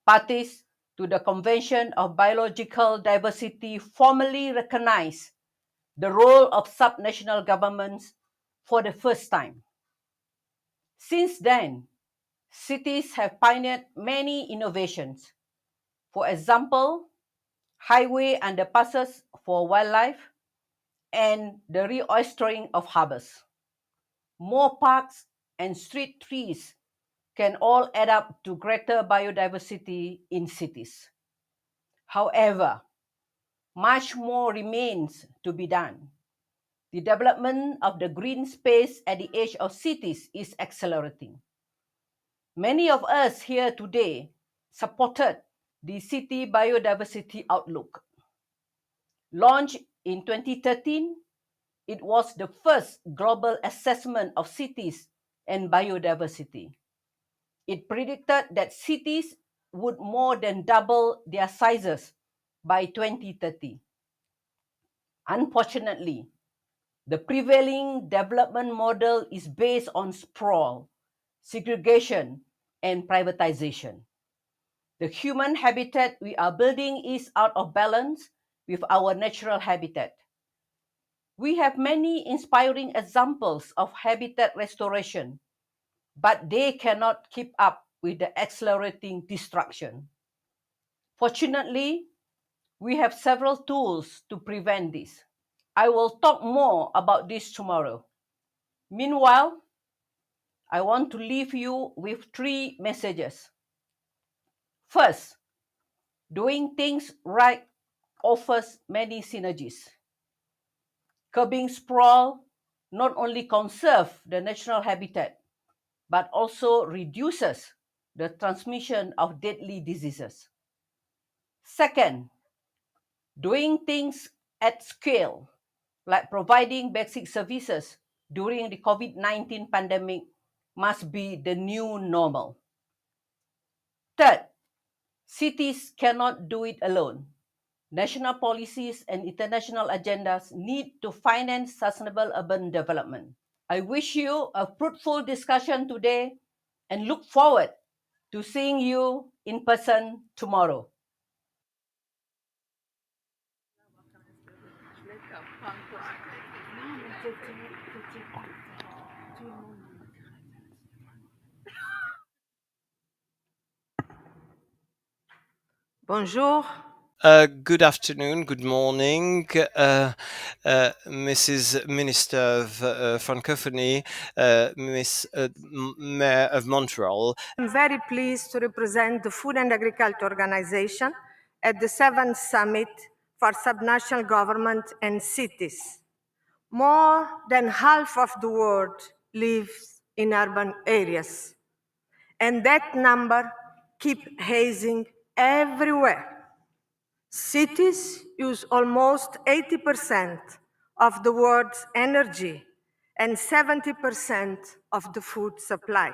parties to the Convention of Biological Diversity formally recognized the role of subnational governments for the first time. Since then, cities have pioneered many innovations. For example, highway underpasses for wildlife and the reoystering of harbors. More parks and street trees can all add up to greater biodiversity in cities. However, much more remains to be done. The development of the green space at the edge of cities is accelerating. Many of us here today supported the City Biodiversity Outlook. Launched in 2013, it was the first global assessment of cities and biodiversity. It predicted that cities would more than double their sizes by 2030. Unfortunately, the prevailing development model is based on sprawl, segregation, and privatization. The human habitat we are building is out of balance with our natural habitat. We have many inspiring examples of habitat restoration, but they cannot keep up with the accelerating destruction. Fortunately, we have several tools to prevent this. I will talk more about this tomorrow. Meanwhile, I want to leave you with 3 messages. First, doing things right offers many synergies. Curbing sprawl not only conserves the natural habitat, but also reduces the transmission of deadly diseases. Second, doing things at scale, like providing basic services during the COVID-19 pandemic, must be the new normal. Third, cities cannot do it alone. National policies and international agendas need to finance sustainable urban development. I wish you a fruitful discussion today and look forward to seeing you in person tomorrow. Bonjour. Good afternoon, good morning, Mrs. Minister of Francophonie, Miss Mayor of Montreal. I'm very pleased to represent the Food and Agriculture Organization at the 7th Summit for Subnational Government and Cities. More than half of the world lives in urban areas, and that number keeps rising everywhere. Cities use almost 80% of the world's energy and 70% of the food supply.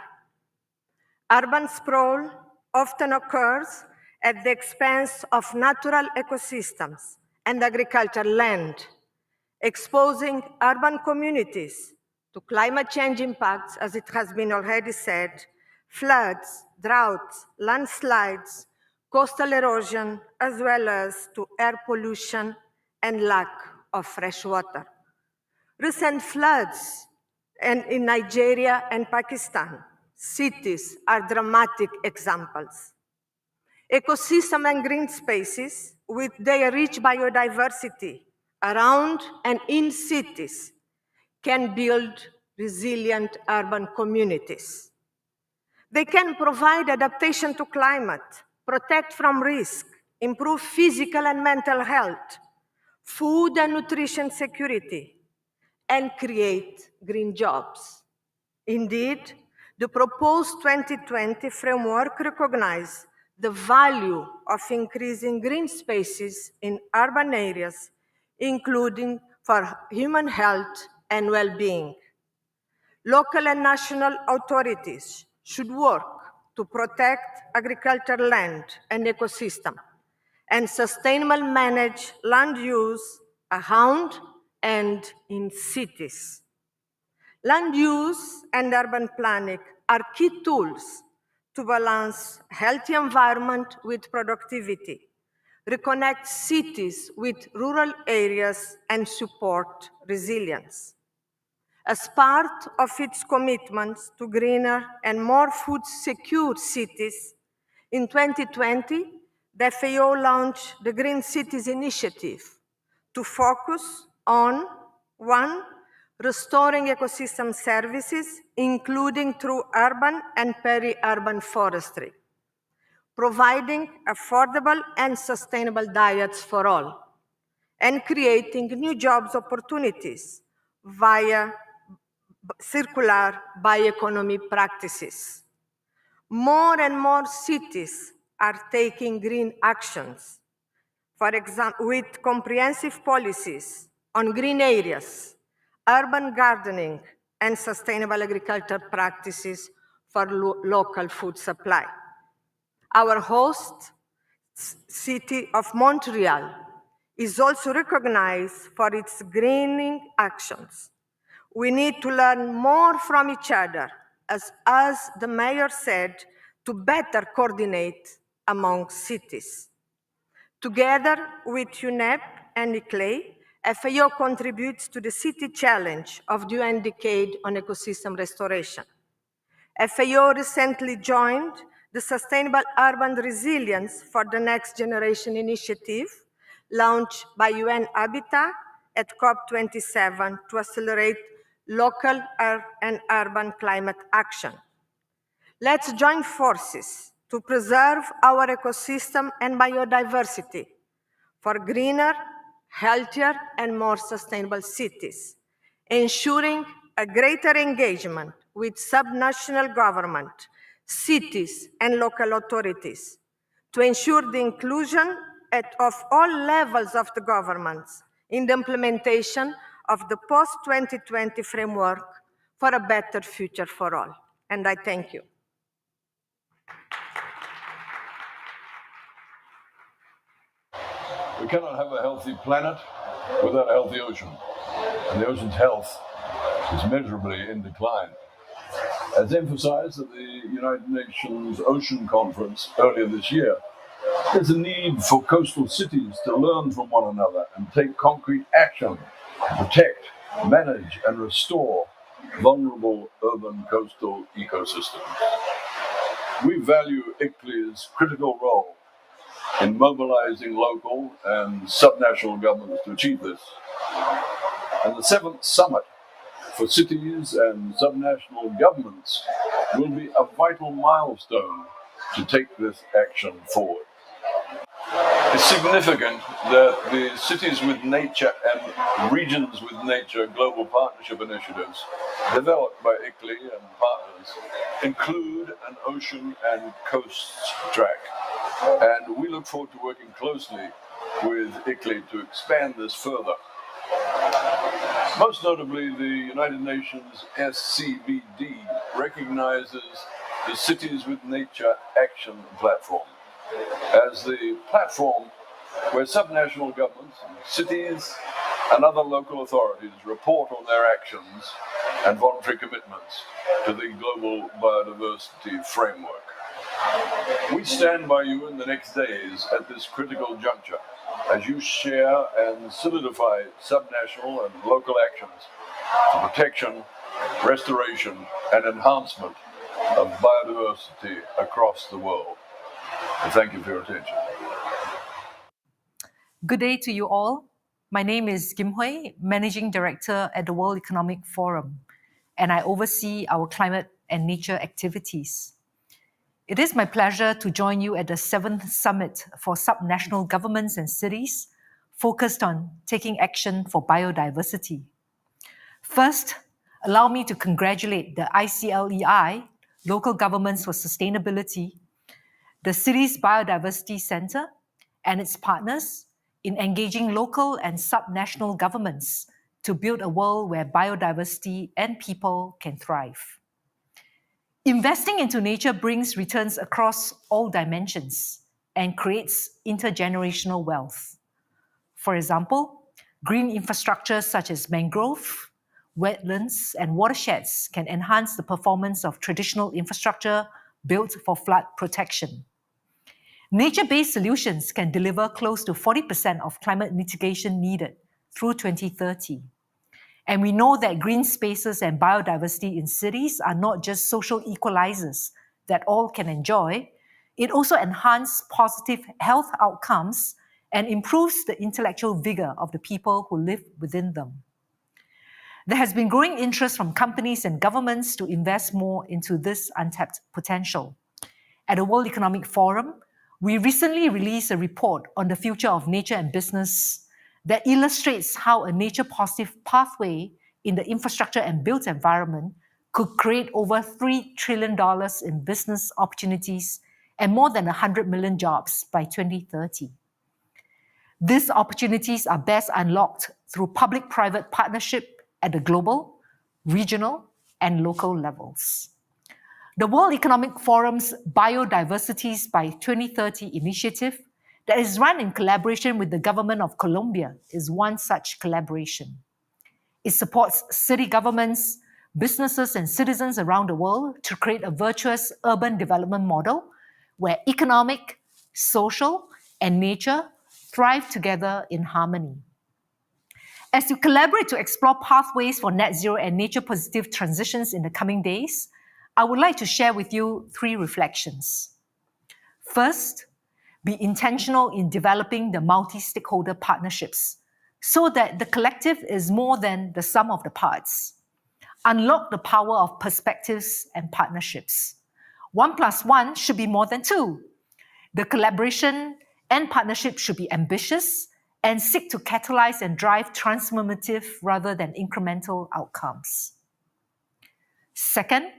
Urban sprawl often occurs at the expense of natural ecosystems and agricultural land, exposing urban communities to climate change impacts, as it has been already said, floods, droughts, landslides, coastal erosion, as well as to air pollution and lack of fresh water. Recent floods in Nigeria and Pakistan, cities are dramatic examples. Ecosystem and green spaces, with their rich biodiversity around and in cities, can build resilient urban communities. They can provide adaptation to climate, protect from risk, improve physical and mental health, food and nutrition security, and create green jobs. Indeed, the proposed 2020 framework recognizes the value of increasing green spaces in urban areas, including for human health and well-being. Local and national authorities should work to protect agricultural land and ecosystem, and sustainable manage land use around and in cities. Land use and urban planning are key tools to balance healthy environment with productivity, reconnect cities with rural areas, and support resilience. As part of its commitments to greener and more food-secure cities, in 2020, the FAO launched the Green Cities Initiative to focus on, one, restoring ecosystem services, including through urban and peri-urban forestry, providing affordable and sustainable diets for all, and creating new jobs opportunities via circular bioeconomy practices. More and more cities are taking green actions, for example, with comprehensive policies on green areas, urban gardening, and sustainable agriculture practices for local food supply. Our host city of Montreal is also recognized for its greening actions. We need to learn more from each other, as the mayor said, to better coordinate among cities. Together with UNEP and ICLEI, FAO contributes to the City Challenge of the UN Decade on Ecosystem Restoration. FAO recently joined the Sustainable Urban Resilience for the Next Generation initiative, launched by UN Habitat at COP27 to accelerate local and urban climate action. Let's join forces to preserve our ecosystem and biodiversity for greener, healthier, and more sustainable cities, ensuring a greater engagement with subnational government, cities, and local authorities to ensure the inclusion of all levels of the governments in the implementation of the post-2020 framework for a better future for all. And I thank you. We cannot have a healthy planet without a healthy ocean, and the ocean's health is measurably in decline. As emphasized at the United Nations Ocean Conference earlier this year, there's a need for coastal cities to learn from one another and take concrete action to protect, manage, and restore vulnerable urban coastal ecosystems. We value ICLEI's critical role in mobilizing local and subnational governments to achieve this. And the 7th Summit for Cities and Subnational Governments will be a vital milestone to take this action forward. It's significant that the Cities with Nature and Regions with Nature Global Partnership Initiatives developed by ICLEI and partners include an ocean and coast track. And we look forward to working closely with ICLEI to expand this further. Most notably, the United Nations SCBD recognizes the Cities with Nature Action Platform as the platform where subnational governments, cities, and other local authorities report on their actions and voluntary commitments to the Global Biodiversity Framework. We stand by you in the next days at this critical juncture as you share and solidify subnational and local actions for protection, restoration, and enhancement of biodiversity across the world. And thank you for your attention. Good day to you all. My name is Kim Hui, Managing Director at the World Economic Forum, and I oversee our climate and nature activities. It is my pleasure to join you at the 7th Summit for Subnational Governments and Cities, focused on taking action for biodiversity. First, allow me to congratulate the ICLEI, Local Governments for Sustainability, the Cities Biodiversity Center, and its partners in engaging local and subnational governments to build a world where biodiversity and people can thrive. Investing into nature brings returns across all dimensions and creates intergenerational wealth. For example, green infrastructure such as mangrove, wetlands, and watersheds can enhance the performance of traditional infrastructure built for flood protection. Nature-based solutions can deliver close to 40% of climate mitigation needed through 2030. And we know that green spaces and biodiversity in cities are not just social equalizers that all can enjoy. It also enhances positive health outcomes and improves the intellectual vigor of the people who live within them. There has been growing interest from companies and governments to invest more into this untapped potential. At the World Economic Forum, we recently released a report on the future of nature and business that illustrates how a nature-positive pathway in the infrastructure and built environment could create over $3 trillion in business opportunities and more than 100 million jobs by 2030. These opportunities are best unlocked through public-private partnership at the global, regional, and local levels. The World Economic Forum's Biodiversity by 2030 initiative that is run in collaboration with the government of Colombia is one such collaboration. It supports city governments, businesses, and citizens around the world to create a virtuous urban development model where economic, social, and nature thrive together in harmony. As you collaborate to explore pathways for net zero and nature-positive transitions in the coming days, I would like to share with you 3 reflections. First, be intentional in developing the multi-stakeholder partnerships so that the collective is more than the sum of the parts. Unlock the power of perspectives and partnerships. 1 + 1 should be more than 2. The collaboration and partnership should be ambitious and seek to catalyze and drive transformative rather than incremental outcomes. Second,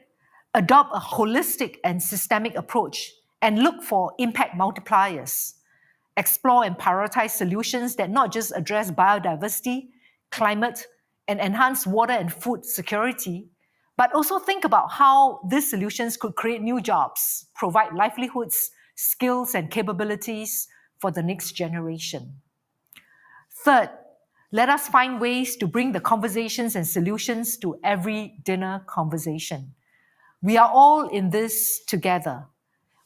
adopt a holistic and systemic approach and look for impact multipliers. Explore and prioritize solutions that not just address biodiversity, climate, and enhance water and food security, but also think about how these solutions could create new jobs, provide livelihoods, skills, and capabilities for the next generation. Third, let us find ways to bring the conversations and solutions to every dinner conversation. We are all in this together.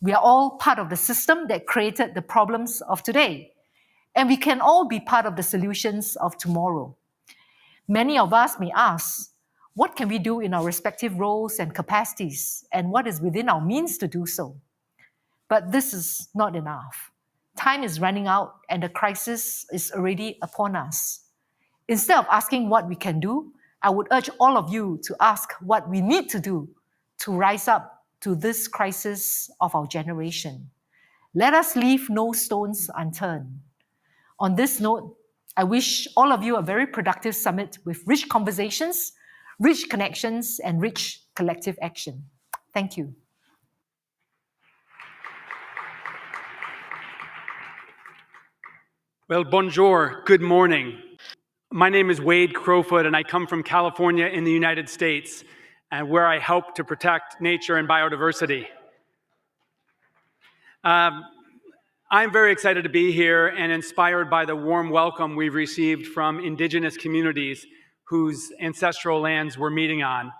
We are all part of the system that created the problems of today, and we can all be part of the solutions of tomorrow. Many of us may ask, what can we do in our respective roles and capacities, and what is within our means to do so? But this is not enough. Time is running out, and the crisis is already upon us. Instead of asking what we can do, I would urge all of you to ask what we need to do to rise up to this crisis of our generation. Let us leave no stones unturned. On this note, I wish all of you a very productive summit with rich conversations, rich connections, and rich collective action. Thank you. Well, bonjour, good morning. My name is Wade Crowfoot, and I come from California in the United States, where I help to protect nature and biodiversity. I'm very excited to be here and inspired by the warm welcome we've received from Indigenous communities whose ancestral lands we're meeting on.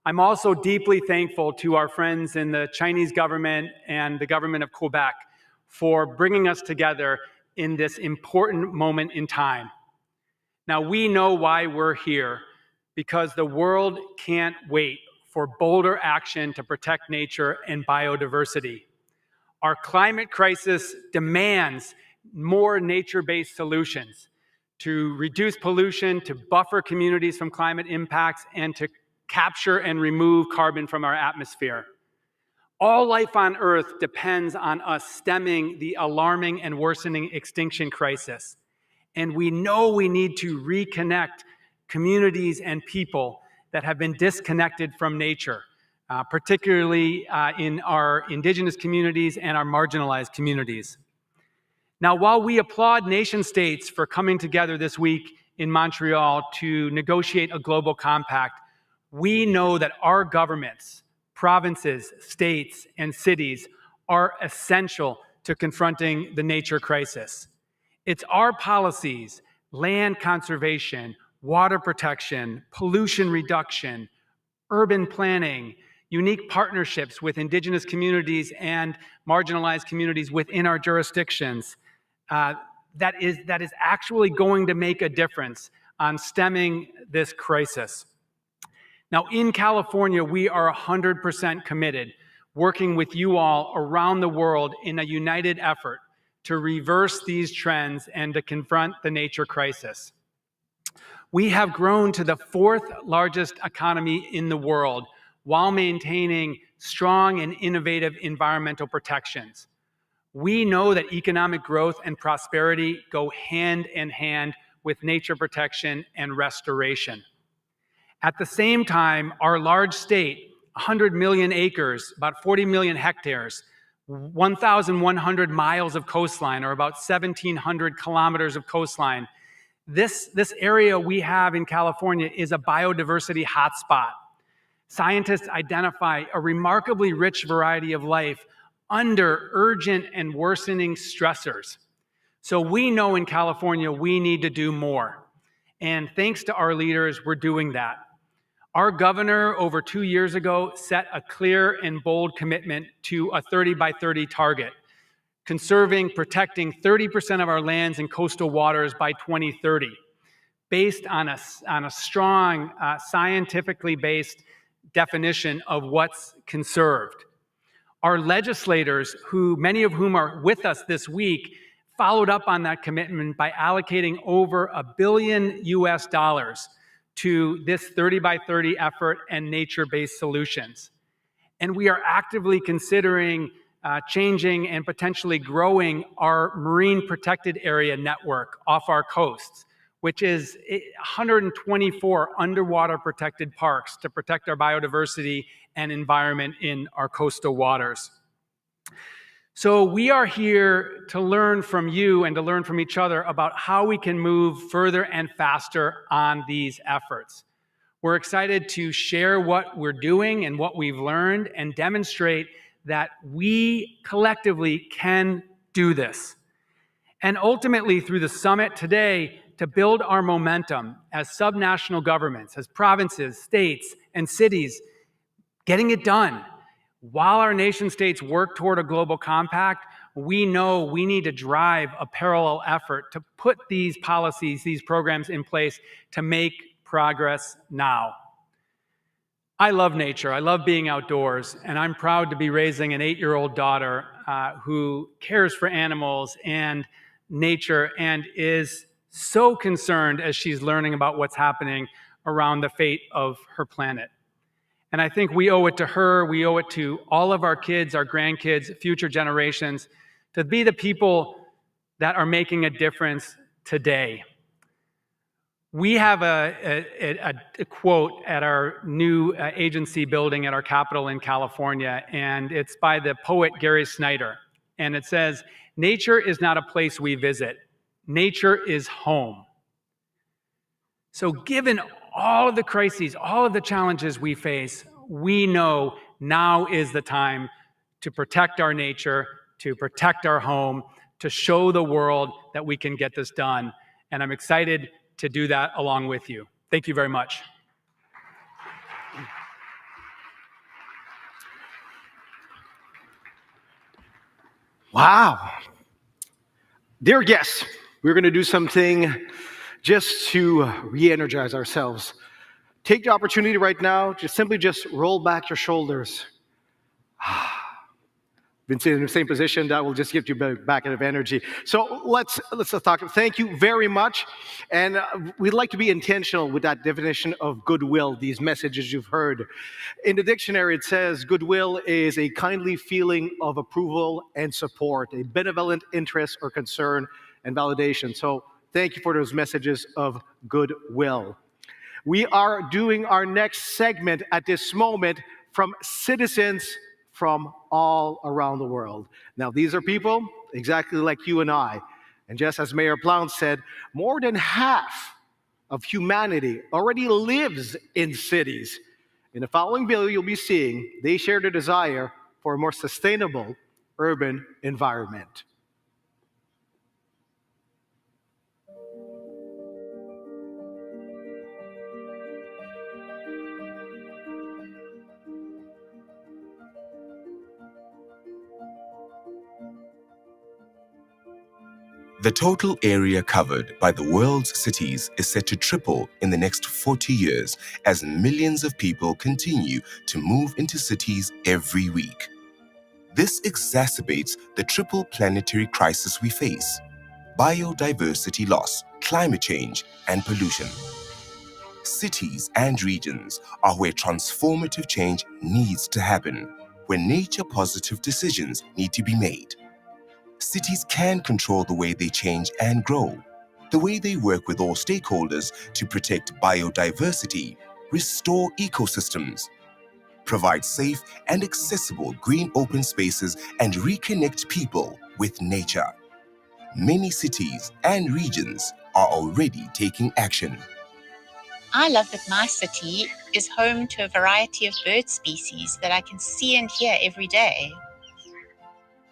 I'm also deeply thankful to our friends in the Chinese government and the government of Quebec for bringing us together in this important moment in time. Now, we know why we're here, because the world can't wait for bolder action to protect nature and biodiversity. Our climate crisis demands more nature-based solutions to reduce pollution, to buffer communities from climate impacts, and to capture and remove carbon from our atmosphere. All life on Earth depends on us stemming the alarming and worsening extinction crisis. And we know we need to reconnect communities and people that have been disconnected from nature, particularly in our Indigenous communities and our marginalized communities. Now, while we applaud nation states for coming together this week in Montreal to negotiate a global compact, we know that our governments provinces, states, and cities are essential to confronting the nature crisis. It's our policies, land conservation, water protection, pollution reduction, urban planning, unique partnerships with Indigenous communities and marginalized communities within our jurisdictions that is actually going to make a difference on stemming this crisis. Now, in California, we are 100% committed, working with you all around the world in a united effort to reverse these trends and to confront the nature crisis. We have grown to the 4th largest economy in the world while maintaining strong and innovative environmental protections. We know that economic growth and prosperity go hand in hand with nature protection and restoration. At the same time, our large state, 100 million acres, about 40 million hectares, 1,100 miles of coastline, or about 1,700 kilometers of coastline, this area we have in California is a biodiversity hotspot. Scientists identify a remarkably rich variety of life under urgent and worsening stressors. So we know in California we need to do more. And thanks to our leaders, we're doing that. Our governor over 2 years ago set a clear and bold commitment to a 30 by 30 target, conserving, protecting 30% of our lands and coastal waters by 2030, based on a strong, scientifically based definition of what's conserved. Our legislators, many of whom are with us this week, followed up on that commitment by allocating over $1 billion to this 30 by 30 effort and nature-based solutions. And we are actively considering changing and potentially growing our marine protected area network off our coasts, which is 124 underwater protected parks to protect our biodiversity and environment in our coastal waters. So we are here to learn from you and to learn from each other about how we can move further and faster on these efforts. We're excited to share what we're doing and what we've learned and demonstrate that we collectively can do this. And ultimately, through the summit today, to build our momentum as subnational governments, as provinces, states, and cities, getting it done. While our nation states work toward a global compact, we know we need to drive a parallel effort to put these policies, these programs in place to make progress now. I love nature. I love being outdoors, and I'm proud to be raising an 8-year-old daughter who cares for animals and nature and is so concerned as she's learning about what's happening around the fate of her planet. And I think we owe it to her, we owe it to all of our kids, our grandkids, future generations, to be the people that are making a difference today. We have a quote at our new agency building at our Capitol in California, and it's by the poet Gary Snyder. And it says, "Nature is not a place we visit. Nature is home." So given all of the crises, all of the challenges we face, we know now is the time to protect our nature, to protect our home, to show the world that we can get this done. And I'm excited to do that along with you. Thank you very much. Wow. Dear guests, we're going to do something just to re-energize ourselves. Take the opportunity right now to simply just roll back your shoulders. Been sitting in the same position, that will just give you back of energy. So let's talk. Thank you very much. And we'd like to be intentional with that definition of goodwill, these messages you've heard. In the dictionary, it says goodwill is a kindly feeling of approval and support, a benevolent interest or concern and validation. So thank you for those messages of goodwill. We are doing our next segment at this moment from citizens from all around the world. Now, these are people exactly like you and I. And just as Mayor Plante said, more than half of humanity already lives in cities. In the following video, you'll be seeing they share their desire for a more sustainable urban environment. The total area covered by the world's cities is set to triple in the next 40 years as millions of people continue to move into cities every week. This exacerbates the triple planetary crisis we face: biodiversity loss, climate change, and pollution. Cities and regions are where transformative change needs to happen, where nature-positive decisions need to be made. Cities can control the way they change and grow, the way they work with all stakeholders to protect biodiversity, restore ecosystems, provide safe and accessible green open spaces, and reconnect people with nature. Many cities and regions are already taking action. I love that my city is home to a variety of bird species that I can see and hear every day.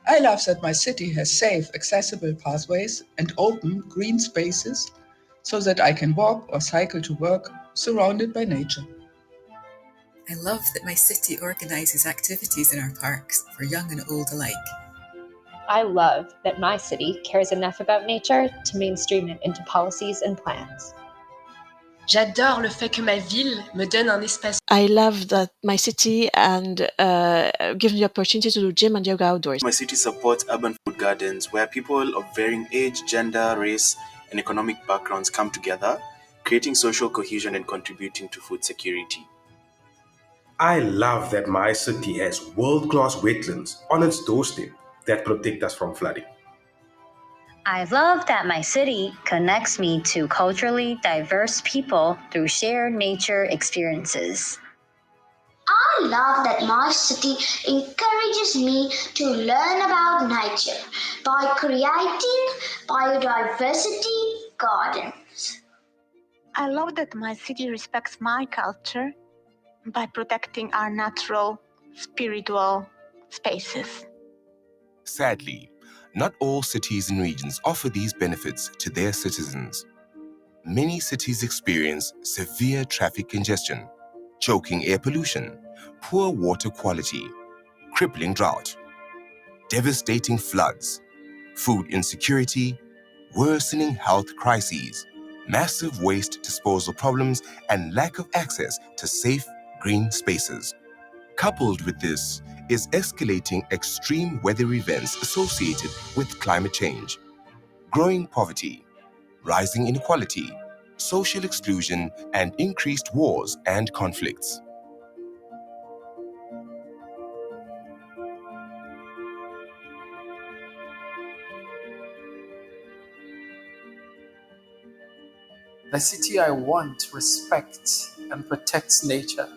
I love that my city has safe, accessible pathways and open green spaces so that I can walk or cycle to work surrounded by nature. I love that my city organises activities in our parks for young and old alike. I love that my city cares enough about nature to mainstream it into policies and plans. J'adore le fait que ma ville me donne un espace. I love that my city and gives me the opportunity to do gym and yoga outdoors. My city supports urban food gardens where people of varying age, gender, race, and economic backgrounds come together, creating social cohesion and contributing to food security. I love that my city has world-class wetlands on its doorstep that protect us from flooding. I love that my city connects me to culturally diverse people through shared nature experiences. I love that my city encourages me to learn about nature by creating biodiversity gardens. I love that my city respects my culture by protecting our natural, spiritual spaces. Sadly, not all cities and regions offer these benefits to their citizens. Many cities experience severe traffic congestion, choking air pollution, poor water quality, crippling drought, devastating floods, food insecurity, worsening health crises, massive waste disposal problems, and lack of access to safe green spaces. Coupled with this is escalating extreme weather events associated with climate change, growing poverty, rising inequality, social exclusion, and increased wars and conflicts. The city I want respects and protects nature.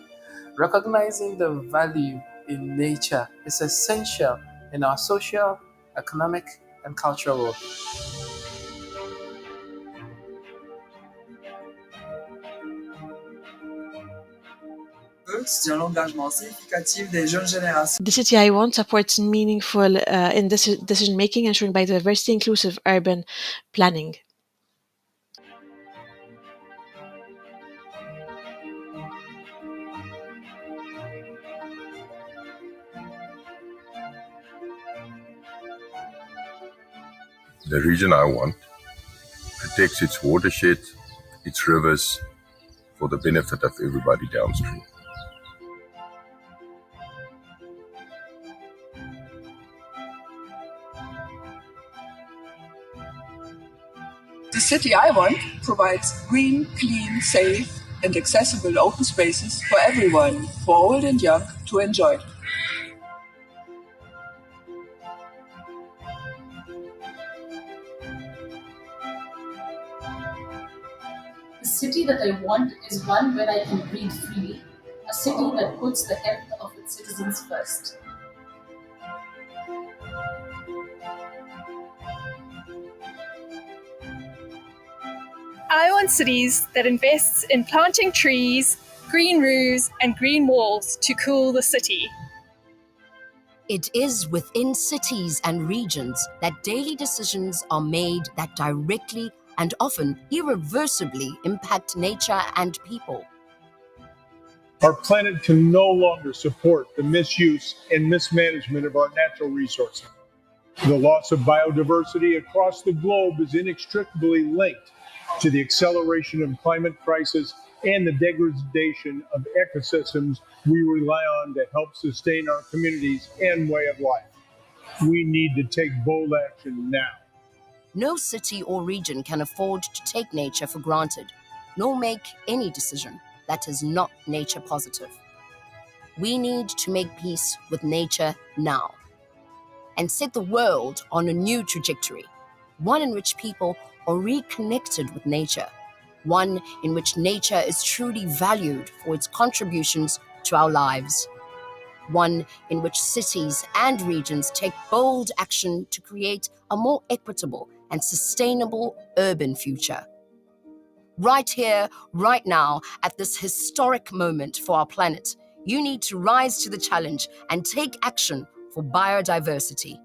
Recognizing the value in nature is essential in our social, economic, and cultural world. C'est un engagement significatif des jeunes générations. The city I want supports meaningful in decision making, ensuring biodiversity, inclusive urban planning. The region I want protects its watershed, its rivers, for the benefit of everybody downstream. The city I want provides green, clean, safe, and accessible open spaces for everyone, for old and young, to enjoy. The city that I want is one where I can breathe freely, a city that puts the health of its citizens first. I want cities that invest in planting trees, green roofs and green walls to cool the city. It is within cities and regions that daily decisions are made that directly and often irreversibly impact nature and people. Our planet can no longer support the misuse and mismanagement of our natural resources. The loss of biodiversity across the globe is inextricably linked to the acceleration of climate crisis and the degradation of ecosystems we rely on to help sustain our communities and way of life. We need to take bold action now. No city or region can afford to take nature for granted, nor make any decision that is not nature positive. We need to make peace with nature now and set the world on a new trajectory, one in which people are reconnected with nature, one in which nature is truly valued for its contributions to our lives, one in which cities and regions take bold action to create a more equitable and sustainable urban future. Right here, right now, at this historic moment for our planet, you need to rise to the challenge and take action for biodiversity.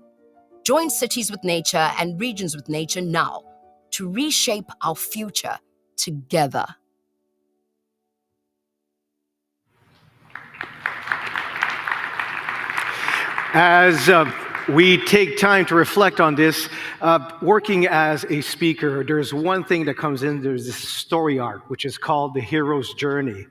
Join cities with nature and regions with nature now to reshape our future together. As we take time to reflect on this, working as a speaker, there's one thing that comes in, there's this story arc, which is called the hero's journey.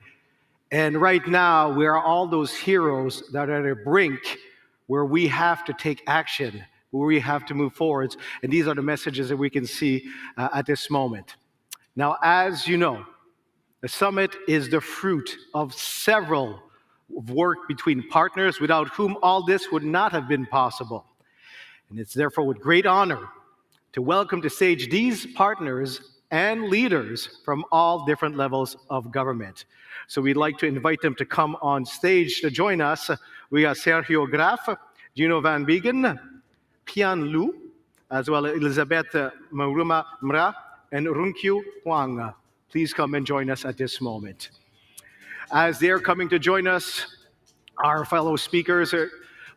And right now, we are all those heroes that are at a brink where we have to take action, where we have to move forward. And these are the messages that we can see at this moment. Now, as you know, the summit is the fruit of several work between partners without whom all this would not have been possible. And it's therefore with great honor to welcome to stage these partners and leaders from all different levels of government. So we'd like to invite them to come on stage to join us. We have Sergio Graf, Gino Van Beegen, Pian Lu, as well as Elizabeth Maruma Mra, and Runkyu Huang. Please come and join us at this moment. As they're coming to join us, our fellow speakers,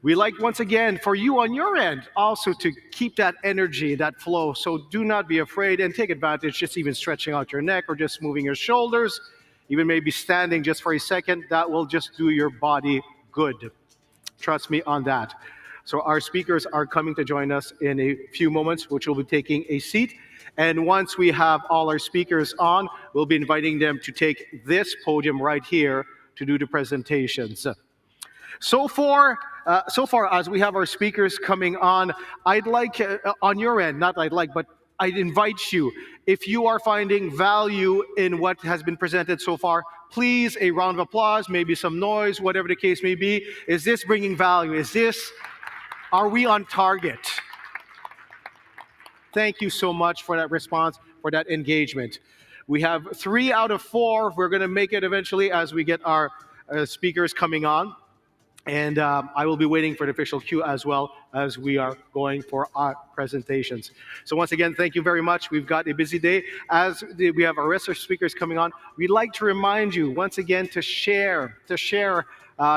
we like once again for you on your end also to keep that energy, that flow. So do not be afraid and take advantage, just even stretching out your neck or just moving your shoulders, even maybe standing just for a second. That will just do your body good. Trust me on that. So our speakers are coming to join us in a few moments, which will be taking a seat. And once we have all our speakers on, we'll be inviting them to take this podium right here to do the presentations. So far as we have our speakers coming on, I'd like, on your end, but I'd invite you, if you are finding value in what has been presented so far, please a round of applause, maybe some noise, whatever the case may be. Is this bringing value? Are we on target? Thank you so much for that response, for that engagement. We have 3 out of 4. We're going to make it eventually as we get our speakers coming on. And I will be waiting for the official cue as well as we are going for our presentations. So once again, thank you very much. We've got a busy day. As we have our rest of our speakers coming on, we'd like to remind you once again to share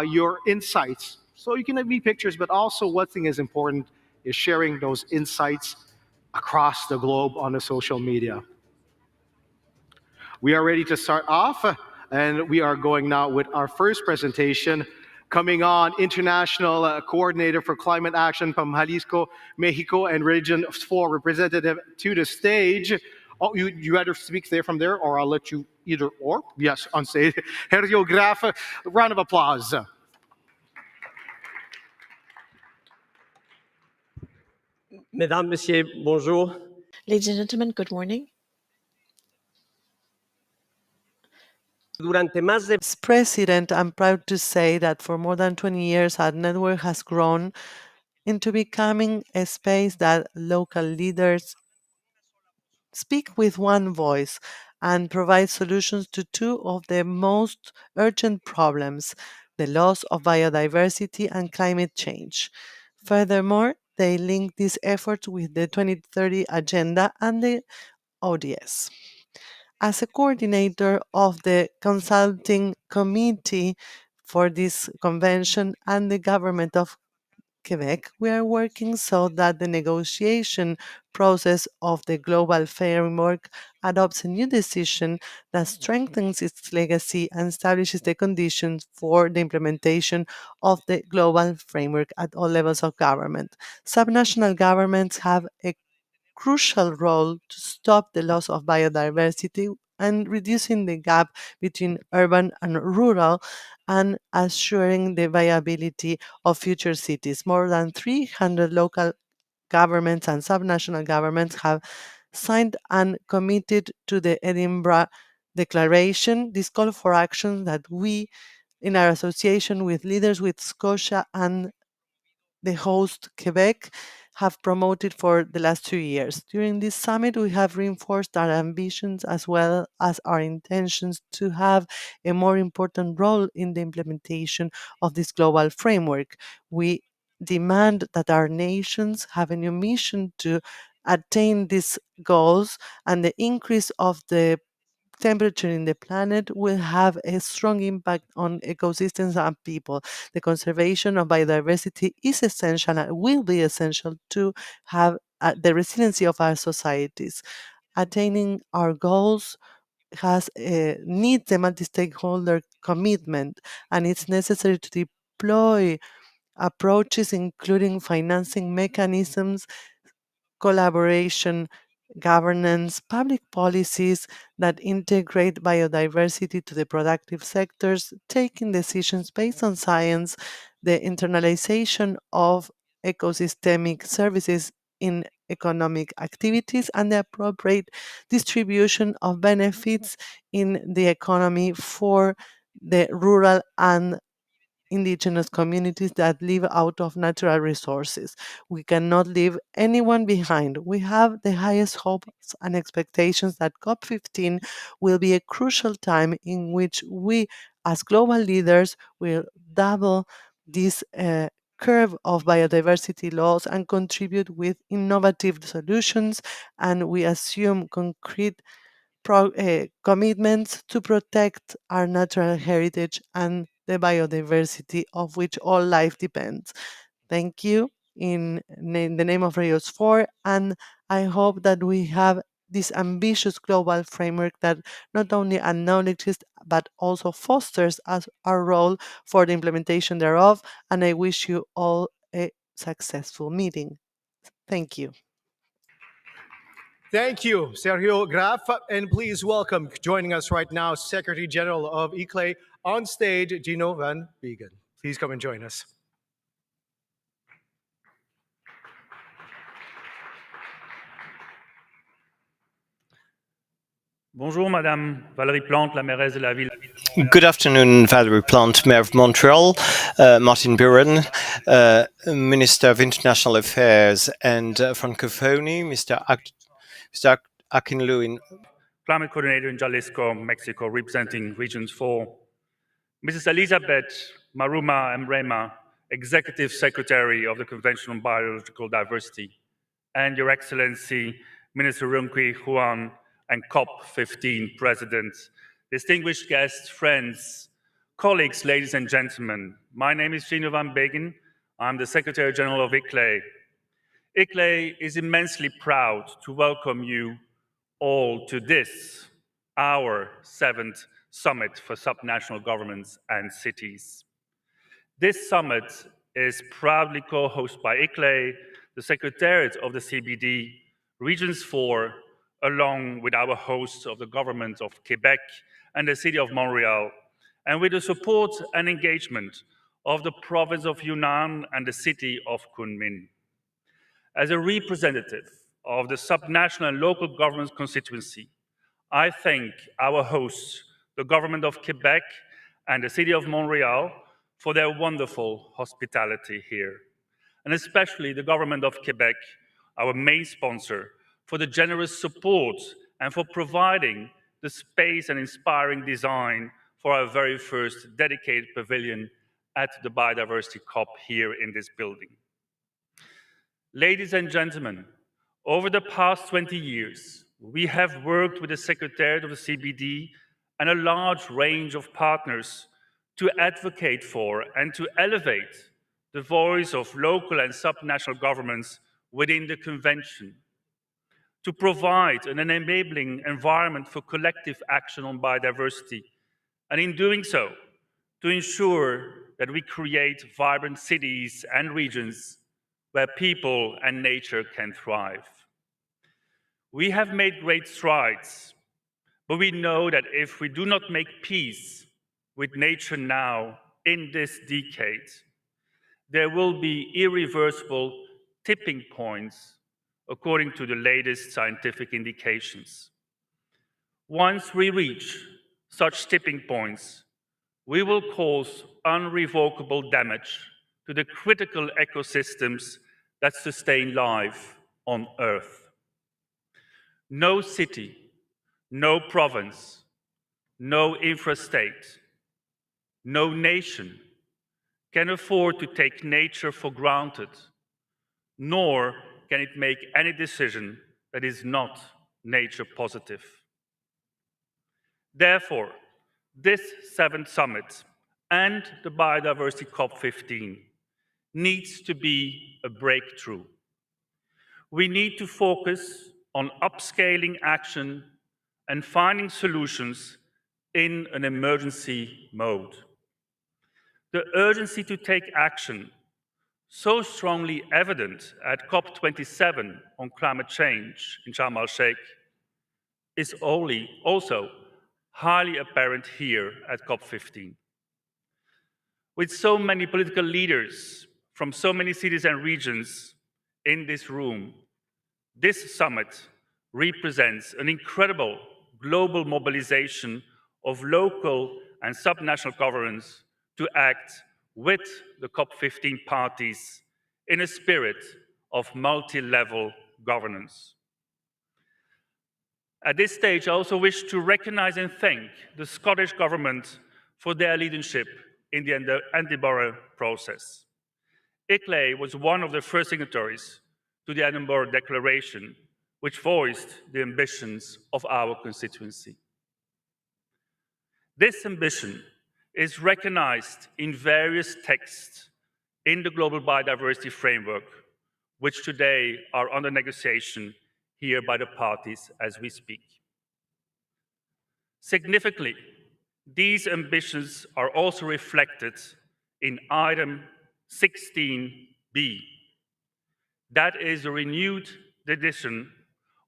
your insights. So you can be pictures, but also one thing is important is sharing those insights across the globe on the social media. We are ready to start off, and we are going now with our first presentation. Coming on, International Coordinator for Climate Action from Jalisco, Mexico, and Region 4 representative to the stage. Oh, you rather speak there from there, or I'll let you either or. Yes, on stage. Sergio Graf, round of applause. Mesdames, Messieurs, bonjour. Ladies and gentlemen, good morning. As President, I'm proud to say that for more than 20 years, our network has grown into becoming a space that local leaders speak with one voice and provide solutions to 2 of the most urgent problems, the loss of biodiversity and climate change. Furthermore, they link these efforts with the 2030 Agenda and the ODS. As a coordinator of the consulting committee for this convention and the government of Quebec, we are working so that the negotiation process of the global framework adopts a new decision that strengthens its legacy and establishes the conditions for the implementation of the global framework at all levels of government. Subnational governments have a crucial role to stop the loss of biodiversity and reducing the gap between urban and rural and assuring the viability of future cities. More than 300 local governments and subnational governments have signed and committed to the Edinburgh Declaration. This call for action that we, in our association with leaders with Scotia and the host Quebec, have promoted for the last 2 years. During this summit, we have reinforced our ambitions as well as our intentions to have a more important role in the implementation of this global framework. We demand that our nations have a new mission to attain these goals, and the increase of the temperature in the planet will have a strong impact on ecosystems and people. The conservation of biodiversity is essential and will be essential to have the resiliency of our societies. Attaining our goals needs a multi-stakeholder commitment, and it's necessary to deploy approaches including financing mechanisms, collaboration, governance, public policies that integrate biodiversity to the productive sectors, taking decisions based on science, the internalization of ecosystemic services in economic activities, and the appropriate distribution of benefits in the economy for the rural and indigenous communities that live out of natural resources. We cannot leave anyone behind. We have the highest hopes and expectations that COP15 will be a crucial time in which we, as global leaders, will double this curve of biodiversity laws and contribute with innovative solutions, and we assume concrete commitments to protect our natural heritage and the biodiversity of which all life depends. Thank you in the name of Rios 4, and I hope that we have this ambitious global framework that not only acknowledges but also fosters our role for the implementation thereof. And I wish you all a successful meeting. Thank you. Thank you, Sergio Graf. And please welcome, joining us right now, Secretary General of ICLEI on stage, Gino Van Beegen. Please come and join us. Bonjour, Madame Valerie Plante, la mairesse de la ville. Good afternoon, Valerie Plante, Mayor of Montreal, Martin Buren, Minister of International Affairs and Francophonie, Mr. Akinlu. Climate Coordinator in Jalisco, Mexico, representing Regions 4. Mrs. Elizabeth Maruma Mrema, Executive Secretary of the Convention on Biological Diversity, and Your Excellency, Minister Runqui Huan, and COP15 President, distinguished guests, friends, colleagues, ladies and gentlemen. My name is Gino Van Beegen. I'm the Secretary General of ICLEI. ICLEI is immensely proud to welcome you all to this, our 7th Summit for Subnational Governments and Cities. This summit is proudly co-hosted by ICLEI, the Secretariat of the CBD, Regions 4, along with our hosts of the Government of Quebec and the City of Montreal, and with the support and engagement of the Province of Yunnan and the City of Kunming. As a representative of the subnational and local government constituency, I thank our hosts, the Government of Quebec and the City of Montreal, for their wonderful hospitality here, and especially the Government of Quebec, our main sponsor, for the generous support and for providing the space and inspiring design for our very first dedicated pavilion at the Biodiversity COP here in this building. Ladies and gentlemen, over the past 20 years, we have worked with the Secretariat of the CBD and a large range of partners to advocate for and to elevate the voice of local and subnational governments within the Convention, to provide an enabling environment for collective action on biodiversity, and in doing so, to ensure that we create vibrant cities and regions where people and nature can thrive. We have made great strides, but we know that if we do not make peace with nature now, in this decade, there will be irreversible tipping points according to the latest scientific indications. Once we reach such tipping points, we will cause irrevocable damage to the critical ecosystems that sustain life on Earth. No city, no province, no infrastate, no nation can afford to take nature for granted, nor can it make any decision that is not nature positive. Therefore, this 7th summit and the Biodiversity COP15 needs to be a breakthrough. We need to focus on upscaling action and finding solutions in an emergency mode. The urgency to take action, so strongly evident at COP27 on climate change in Sharm el-Sheikh, is also highly apparent here at COP15. With so many political leaders from so many cities and regions in this room, this summit represents an incredible global mobilization of local and subnational governments to act with the COP15 parties in a spirit of multi-level governance. At this stage, I also wish to recognize and thank the Scottish Government for their leadership in the Edinburgh process. ICLEI was one of the first signatories to the Edinburgh Declaration, which voiced the ambitions of our constituency. This ambition is recognized in various texts in the Global Biodiversity Framework, which today are under negotiation here by the parties as we speak. Significantly, these ambitions are also reflected in item 16B. That is a renewed edition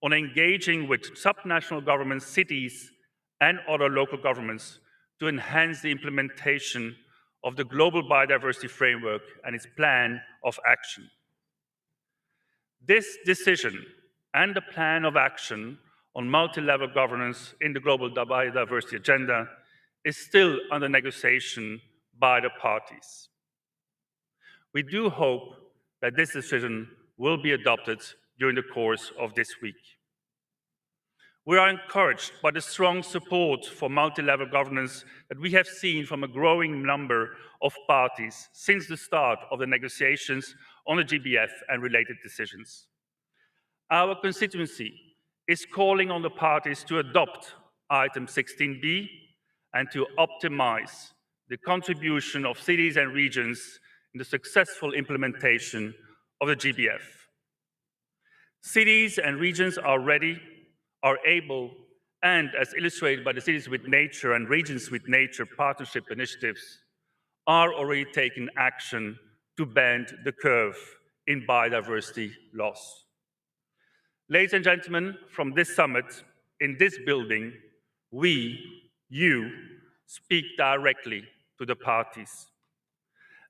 on engaging with subnational governments, cities, and other local governments to enhance the implementation of the Global Biodiversity Framework and its plan of action. This decision and the plan of action on multi-level governance in the Global Biodiversity Agenda is still under negotiation by the parties. We do hope that this decision will be adopted during the course of this week. We are encouraged by the strong support for multi-level governance that we have seen from a growing number of parties since the start of the negotiations on the GBF and related decisions. Our constituency is calling on the parties to adopt item 16B and to optimize the contribution of cities and regions in the successful implementation of the GBF. Cities and regions are ready, are able, and as illustrated by the Cities with Nature and Regions with Nature partnership initiatives, are already taking action to bend the curve in biodiversity loss. Ladies and gentlemen, from this summit, in this building, you, speak directly to the parties.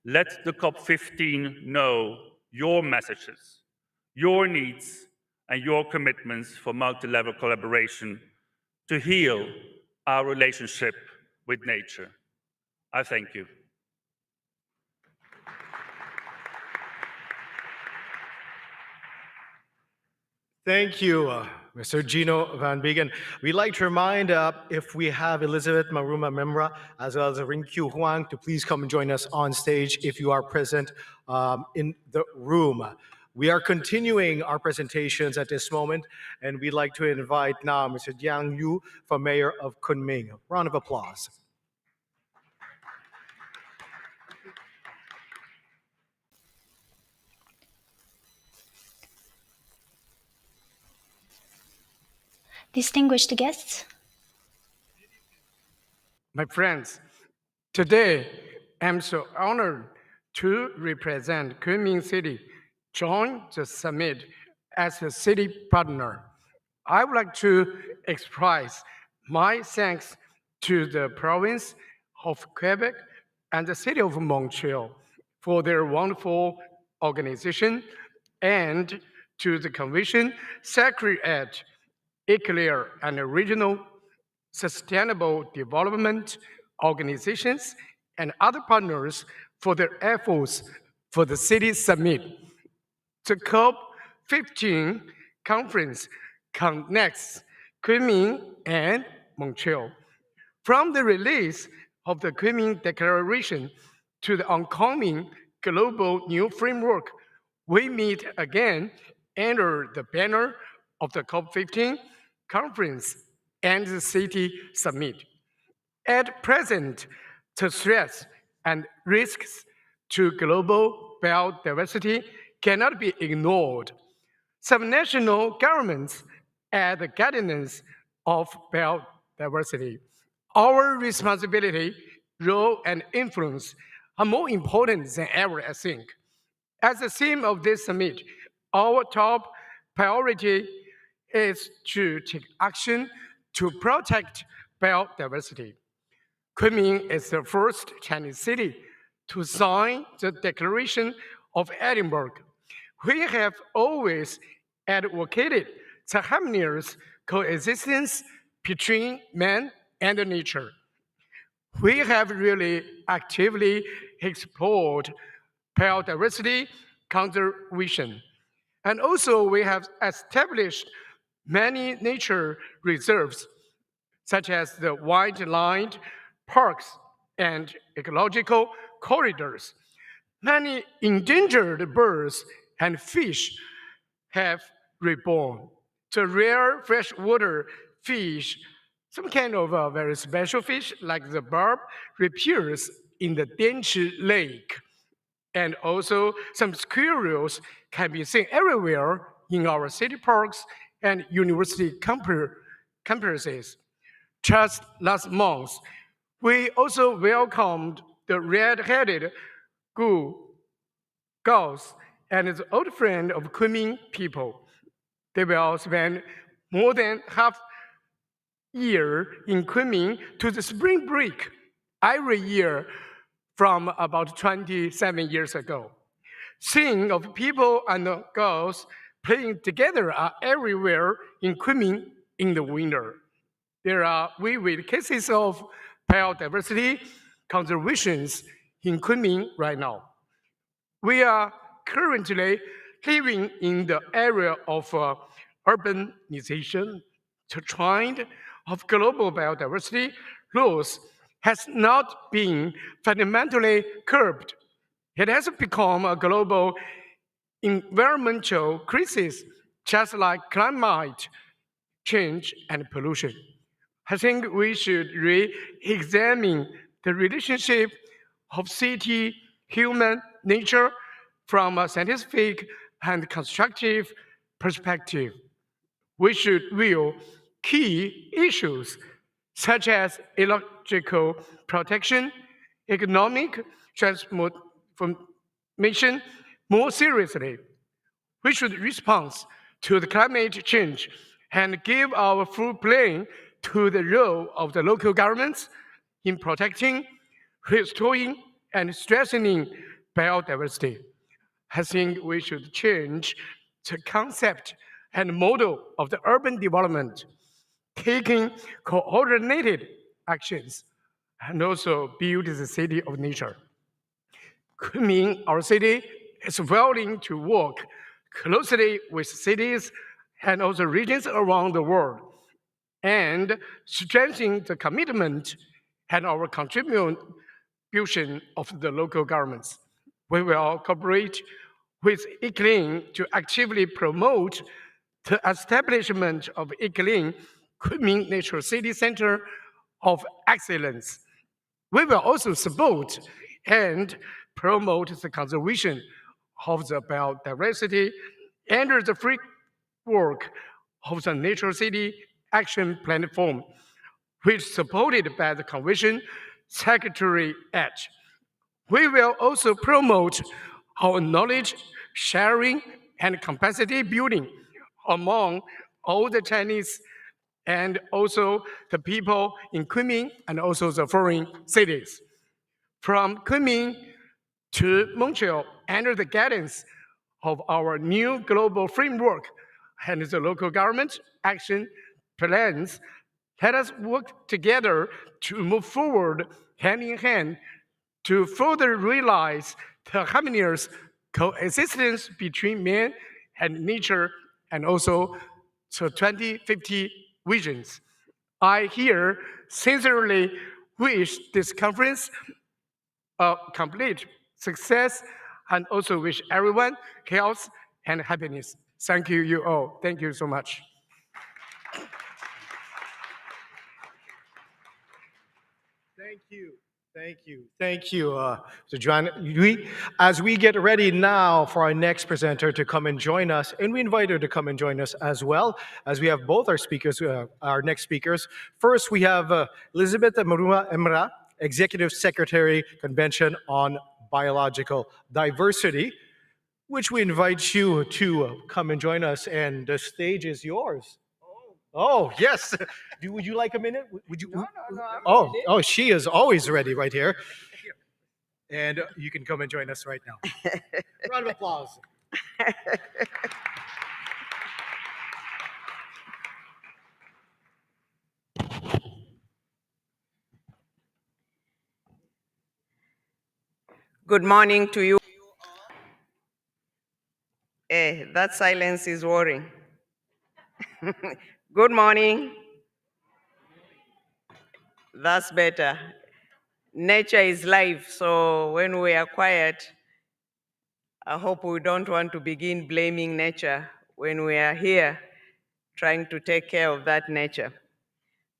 Let the COP15 know your messages, your needs, and your commitments for multi-level collaboration to heal our relationship with nature. I thank you. Thank you, Mr. Gino Van Begen. We'd like to remind if we have Elizabeth Maruma Memra as well as Rinkyu Huang to please come and join us on stage if you are present in the room. We are continuing our presentations at this moment, and we'd like to invite now Mr. Jiang Yu, for Mayor of Kunming. Round of applause. Distinguished guests, my friends, today I'm so honored to represent Kunming City, join the summit as a city partner. I would like to express my thanks to the province of Quebec and the city of Montreal for their wonderful organization, and to the Commission Secretariat, ECLAIR, and regional sustainable development organizations and other partners for their efforts for the city summit. The COP15 conference connects Kunming and Montreal. From the release of the Kunming Declaration to the oncoming global new framework, we meet again under the banner of the COP15 conference and the city summit. At present, the threats and risks to global biodiversity cannot be ignored. Subnational governments are the guardians of biodiversity. Our responsibility, role, and influence are more important than ever, I think. As the theme of this summit, our top priority is to take action to protect biodiversity. Kunming is the first Chinese city to sign the Declaration of Edinburgh. We have always advocated the harmonious coexistence between man and nature. We have really actively explored biodiversity conservation. And also we have established many nature reserves, such as the wildlife parks and ecological corridors. Many endangered birds and fish have reborn. The rare freshwater fish, some kind of a very special fish like the barb, appears in the Denchi Lake. And also some squirrels can be seen everywhere in our city parks and university campuses. Just last month, we also welcomed the red-headed gulls and its old friend of Kunming people. They will spend more than half year in Kunming to the spring break every year from about 27 years ago. Scenes of people and girls playing together are everywhere in Kunming in the winter. There are vivid cases of biodiversity conservations in Kunming right now. We are currently living in the area of urbanization. The trend of global biodiversity loss has not been fundamentally curbed. It has become a global environmental crisis, just like climate change and pollution. I think we should re-examine the relationship of city, human, nature from a scientific and constructive perspective. We should view key issues such as ecological protection, economic transformation more seriously. We should respond to the climate change and give our full play to the role of the local governments in protecting, restoring, and strengthening biodiversity. I think we should change the concept and model of the urban development, taking coordinated actions, and also build the city of nature. Kunming, our city, is willing to work closely with cities and also regions around the world, and strengthen the commitment and our contribution of the local governments. We will cooperate with ICLIN to actively promote the establishment of ICLIN Kunming Natural City Center of Excellence. We will also support and promote the conservation of the biodiversity under the framework of the Natural City Action Platform, which is supported by the Convention Secretariat. We will also promote our knowledge sharing and capacity building among all the Chinese and also the people in Kunming and also the foreign cities. From Kunming to Montreal, under the guidance of our new global framework and the local government action plans, let us work together to move forward hand in hand to further realize the harmonious coexistence between man and nature and also the 2050 visions. I here sincerely wish this conference a complete success and also wish everyone health and happiness. Thank you all. Thank you so much. Thank you. Thank you. Thank you, Mr. Juan. As we get ready now for our next presenter to come and join us, and we invite her to come and join us as well, as we have both our speakers, our next speakers. First, we have Elizabeth Maruma Emra, Executive Secretary, Convention on Biological Diversity, which we invite you to come and join us, and the stage is yours. Oh, yes. Would you like a minute? Would you? No. Oh, she is always ready right here. And you can come and join us right now. Round of applause. Good morning to you. That silence is worrying. Good morning. That's better. Nature is life, so when we are quiet, I hope we don't want to begin blaming nature when we are here trying to take care of that nature.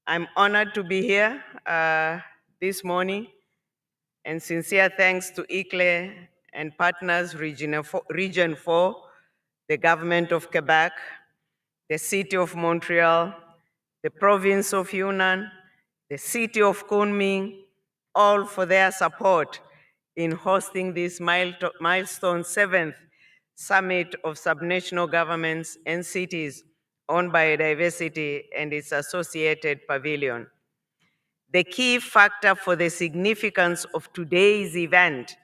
I'm honored to be here this morning, and sincere thanks to ICLE and partners, Region 4, the Government of Quebec, the City of Montreal, the Province of Yunnan, the City of Kunming, all for their support in hosting this milestone 7th Summit of Subnational Governments and Cities on Biodiversity and its associated pavilion. The key factor for the significance of today's event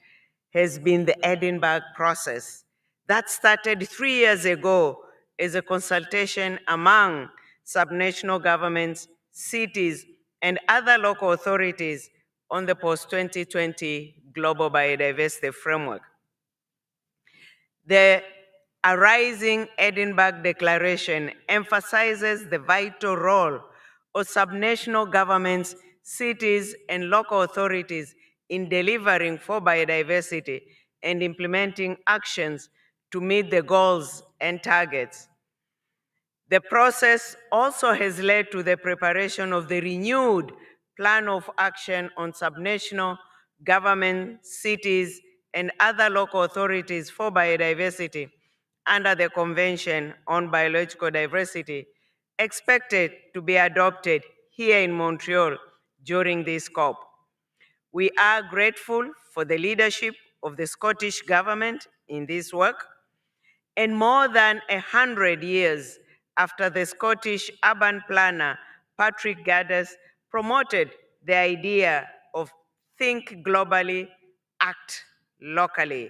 has been the Edinburgh process. That started 3 years ago as a consultation among subnational governments, cities, and other local authorities on the post-2020 Global Biodiversity Framework. The Arising Edinburgh Declaration emphasizes the vital role of subnational governments, cities, and local authorities in delivering for biodiversity and implementing actions to meet the goals and targets. The process also has led to the preparation of the renewed Plan of Action on Subnational Government, Cities, and other local authorities for biodiversity under the Convention on Biological Diversity, expected to be adopted here in Montreal during this COP. We are grateful for the leadership of the Scottish Government in this work, and more than 100 years after the Scottish urban planner Patrick Gaddis promoted the idea of think globally, act locally.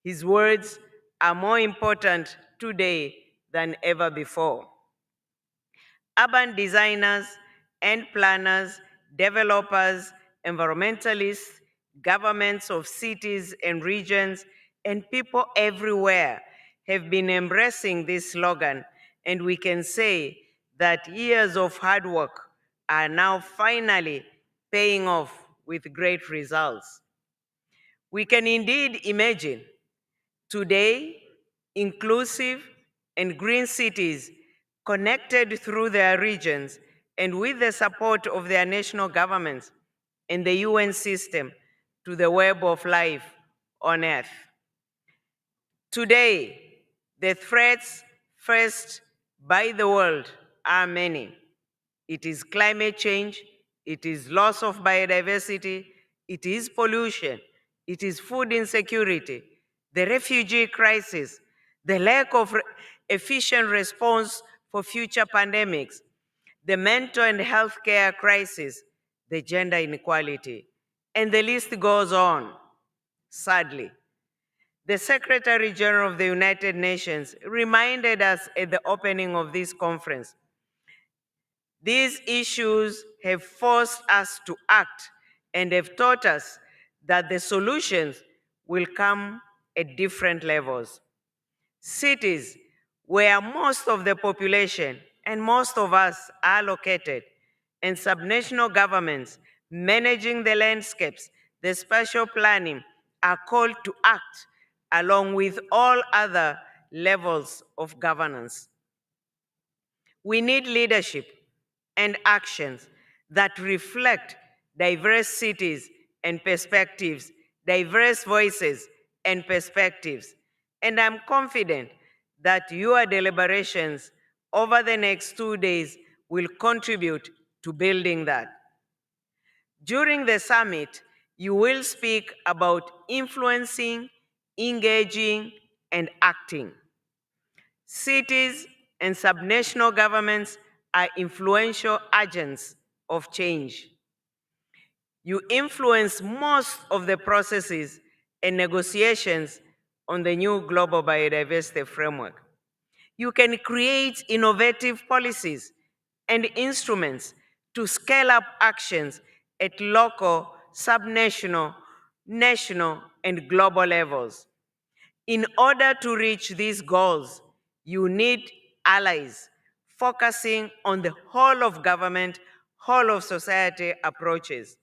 His words are more important today than ever before. Urban designers and planners, developers, environmentalists, governments of cities and regions, and people everywhere have been embracing this slogan, and we can say that years of hard work are now finally paying off with great results. We can indeed imagine today inclusive, and green cities connected through their regions and with the support of their national governments and the UN system to the web of life on Earth. Today, the threats faced by the world are many. It is climate change, it is loss of biodiversity, it is pollution, it is food insecurity, the refugee crisis, the lack of efficient response for future pandemics, the mental and healthcare crisis, the gender inequality, and the list goes on, sadly. The Secretary General of the United Nations reminded us at the opening of this conference. These issues have forced us to act and have taught us that the solutions will come at different levels. Cities, where most of the population and most of us are located, and subnational governments managing the landscapes, the spatial planning, are called to act along with all other levels of governance. We need leadership and actions that reflect diverse cities and perspectives, diverse voices and perspectives. And I'm confident that your deliberations over the next 2 days will contribute to building that. During the summit, you will speak about influencing, engaging, and acting. Cities and subnational governments are influential agents of change. You influence most of the processes and negotiations on the new global biodiversity framework. You can create innovative policies and instruments to scale up actions at local, subnational, national, and global levels. In order to reach these goals, you need allies focusing on the whole of government, whole of society approaches.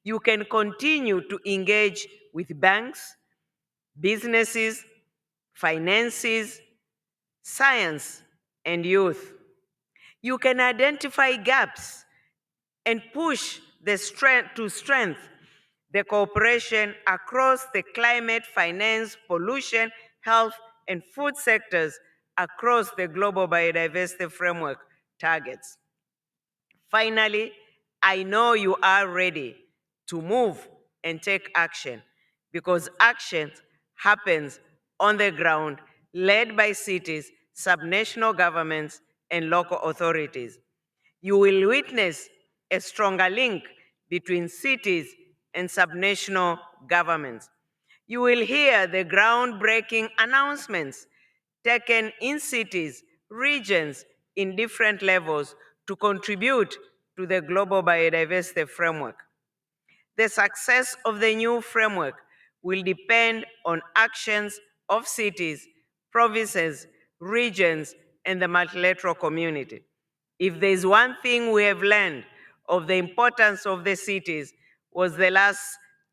You can continue to engage with banks, businesses, finances, science, and youth. You can identify gaps and push the strength the cooperation across the climate, finance, pollution, health, and food sectors across the global biodiversity framework targets. Finally, I know you are ready to move and take action because action happens on the ground, led by cities, subnational governments, and local authorities. You will witness a stronger link between cities and subnational governments. You will hear the groundbreaking announcements taken in cities, regions, in different levels to contribute to the global biodiversity framework. The success of the new framework will depend on actions of cities, provinces, regions, and the multilateral community. If there's one thing we have learned of the importance of the cities was the last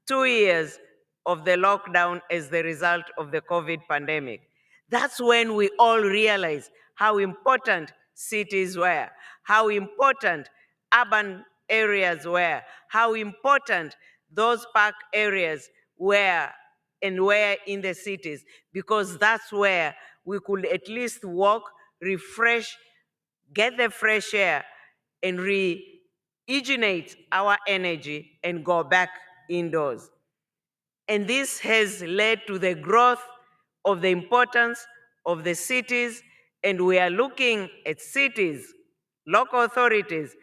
2 years of the lockdown as the result of the COVID pandemic. That's when we all realized how important cities were, how important urban areas were, how important those park areas were and were in the cities, because that's where we could at least walk, refresh, get the fresh air, and rejuvenate our energy and go back indoors. And this has led to the growth of the importance of the cities, and we are looking at cities, local authorities,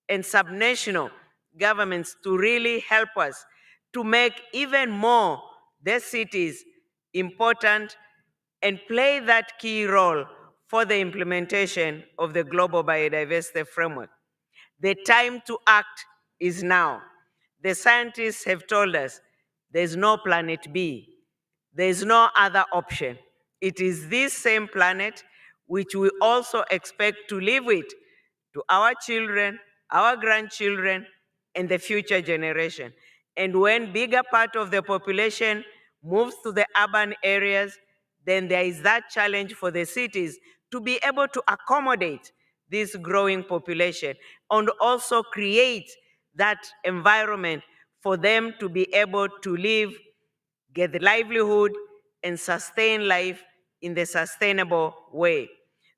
and subnational governments to really help us to make even more the cities important and play that key role for the implementation of the global biodiversity framework. The time to act is now. The scientists have told us there's no planet B. There's no other option. It is this same planet which we also expect to live with to our children, our grandchildren, and the future generation. And when bigger part of the population moves to the urban areas, then there is that challenge for the cities to be able to accommodate this growing population and also create that environment for them to be able to live, get the livelihood, and sustain life in the sustainable way.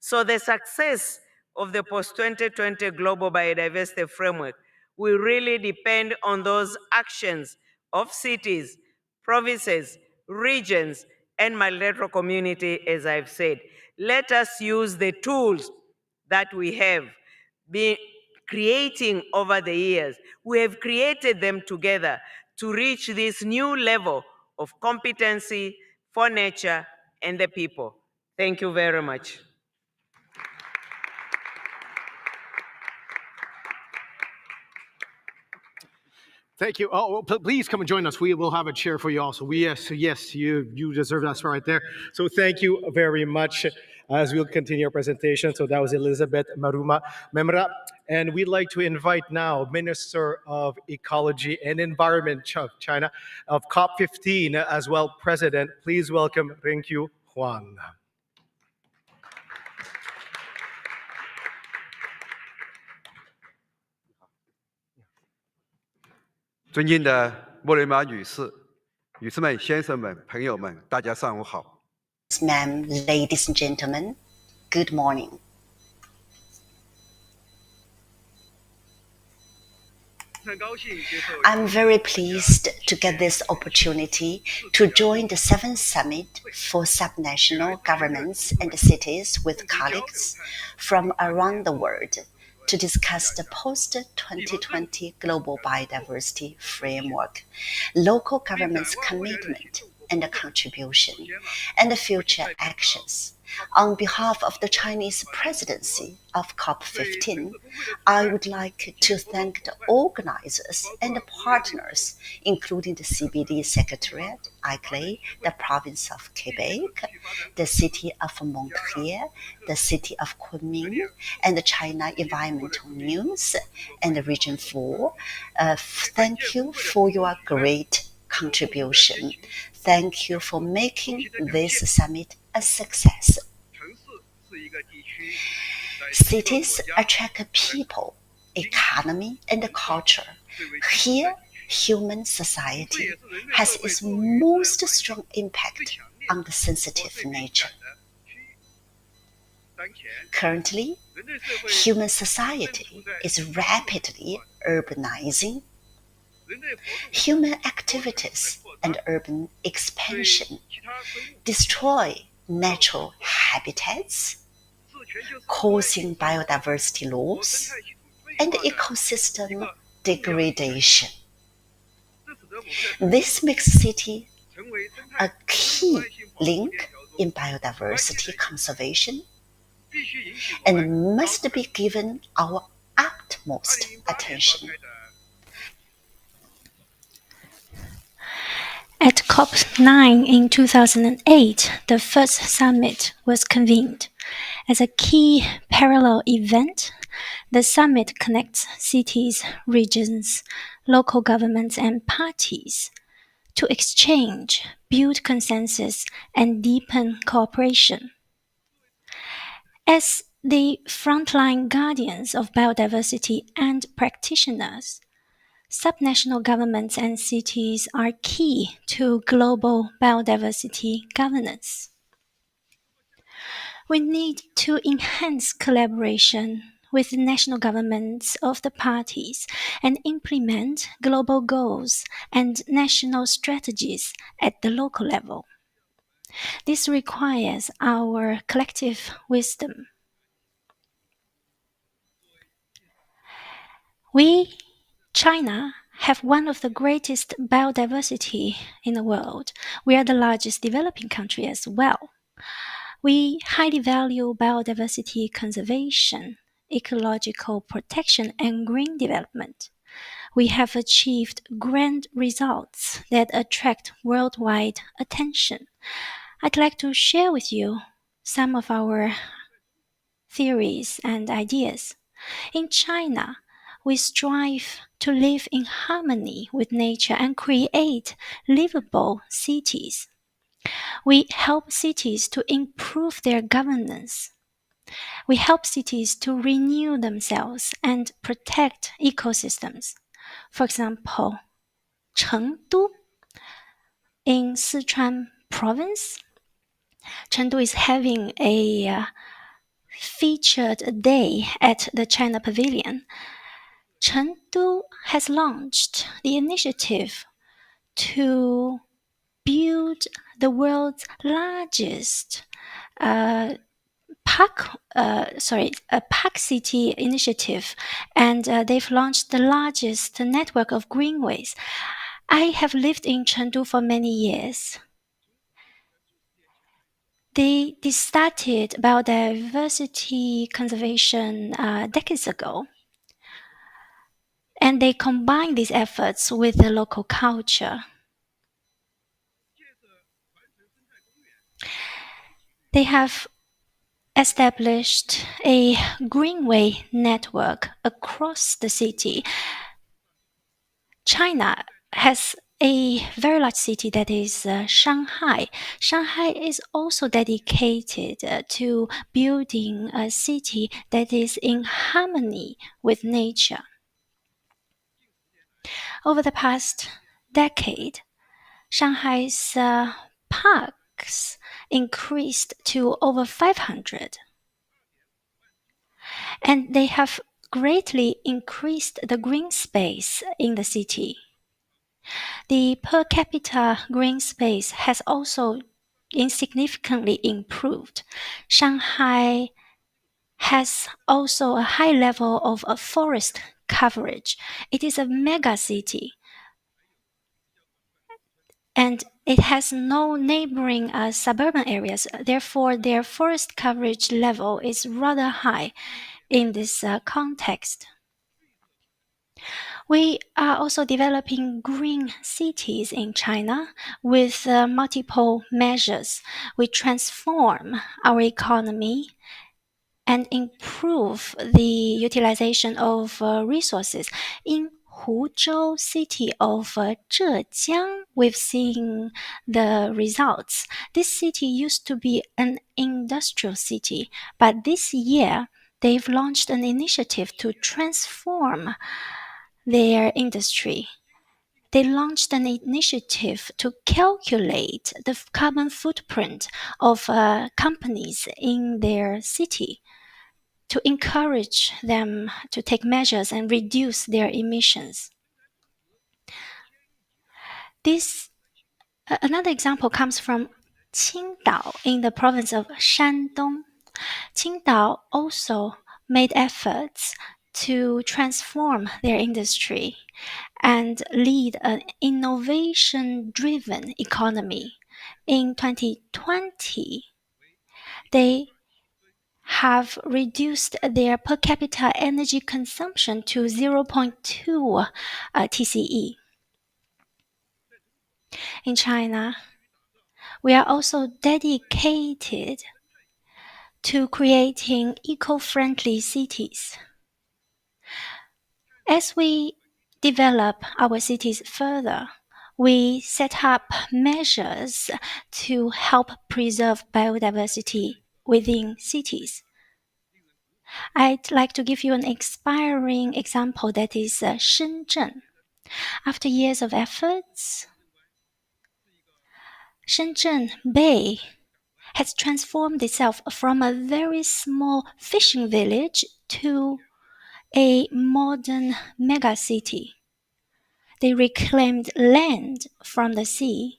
So the success of the post-2020 Global Biodiversity Framework will really depend on those actions of cities, provinces, regions, and multilateral community, as I've said. Let us use the tools that we have been creating over the years. We have created them together to reach this new level of competency for nature and the people. Thank you very much. Thank you. Oh, please come and join us. We will have a chair for you also. Yes, you deserve that spot right there. So thank you very much as we'll continue our presentation. So that was Elizabeth Maruma Memra. And we'd like to invite now Minister of Ecology and Environment of China of COP15 as well, President. Please welcome Renkyu Huang. 尊敬的莫雷玛女士、女士们、先生们、朋友们，大家上午好。Ma'am, ladies and gentlemen, good morning. I'm very pleased to get this opportunity to join the 7th Summit for Subnational Governments and Cities with colleagues from around the world to discuss the post-2020 Global Biodiversity Framework, local government's commitment and contribution, and the future actions. On behalf of the Chinese presidency of COP15, I would like to thank the organizers and the partners, including the CBD Secretariat, ICLEI, the province of Quebec, the city of Montreal, the city of Kunming, and the China Environmental News, and the Region 4. Thank you for your great contribution. Thank you for making this summit a success. Cities attract people, economy, and culture. Here, human society has its most strong impact on the sensitive nature. Currently, human society is rapidly urbanizing. Human activities and urban expansion destroy natural habitats, causing biodiversity loss and ecosystem degradation. This makes city a key link in biodiversity conservation and must be given our utmost attention. At COP9 in 2008, the first summit was convened. As a key parallel event, the summit connects cities, regions, local governments, and parties to exchange, build consensus, and deepen cooperation. As the frontline guardians of biodiversity and practitioners, subnational governments and cities are key to global biodiversity governance. We need to enhance collaboration with the national governments of the parties and implement global goals and national strategies at the local level. This requires our collective wisdom. We, China, have one of the greatest biodiversity in the world. We are the largest developing country as well. We highly value biodiversity conservation, ecological protection, and green development. We have achieved grand results that attract worldwide attention. I'd like to share with you some of our theories and ideas. In China, we strive to live in harmony with nature and create livable cities. We help cities to improve their governance. We help cities to renew themselves and protect ecosystems. For example, Chengdu in Sichuan province. Chengdu is having a featured day at the China Pavilion. Chengdu has launched the initiative to build the world's largest a park city initiative, and they've launched the largest network of greenways. I have lived in Chengdu for many years. They started biodiversity conservation decades ago, and they combine these efforts with the local culture. They have established a greenway network across the city. China has a very large city that is Shanghai. Shanghai is also dedicated to building a city that is in harmony with nature. Over the past decade, Shanghai's parks increased to over 500. And they have greatly increased the green space in the city. The per capita green space has also insignificantly improved. Shanghai has also a high level of forest coverage. It is a mega city, and it has no neighboring suburban areas. Therefore, their forest coverage level is rather high in this context. We are also developing green cities in China with multiple measures. We transform our economy and improve the utilization of resources. In Huzhou city of Zhejiang, we've seen the results. This city used to be an industrial city, but this year they've launched an initiative to transform their industry. They launched an initiative to calculate the carbon footprint of companies in their city to encourage them to take measures and reduce their emissions. Another example comes from Qingdao in the province of Shandong. Qingdao also made efforts to transform their industry and lead an innovation-driven economy. In 2020, they have reduced their per capita energy consumption to 0.2 TCE. In China, we are also dedicated to creating eco-friendly cities. As we develop our cities further, we set up measures to help preserve biodiversity within cities. I'd like to give you an inspiring example that is Shenzhen. After years of efforts, Shenzhen Bay has transformed itself from a very small fishing village to a modern megacity. They reclaimed land from the sea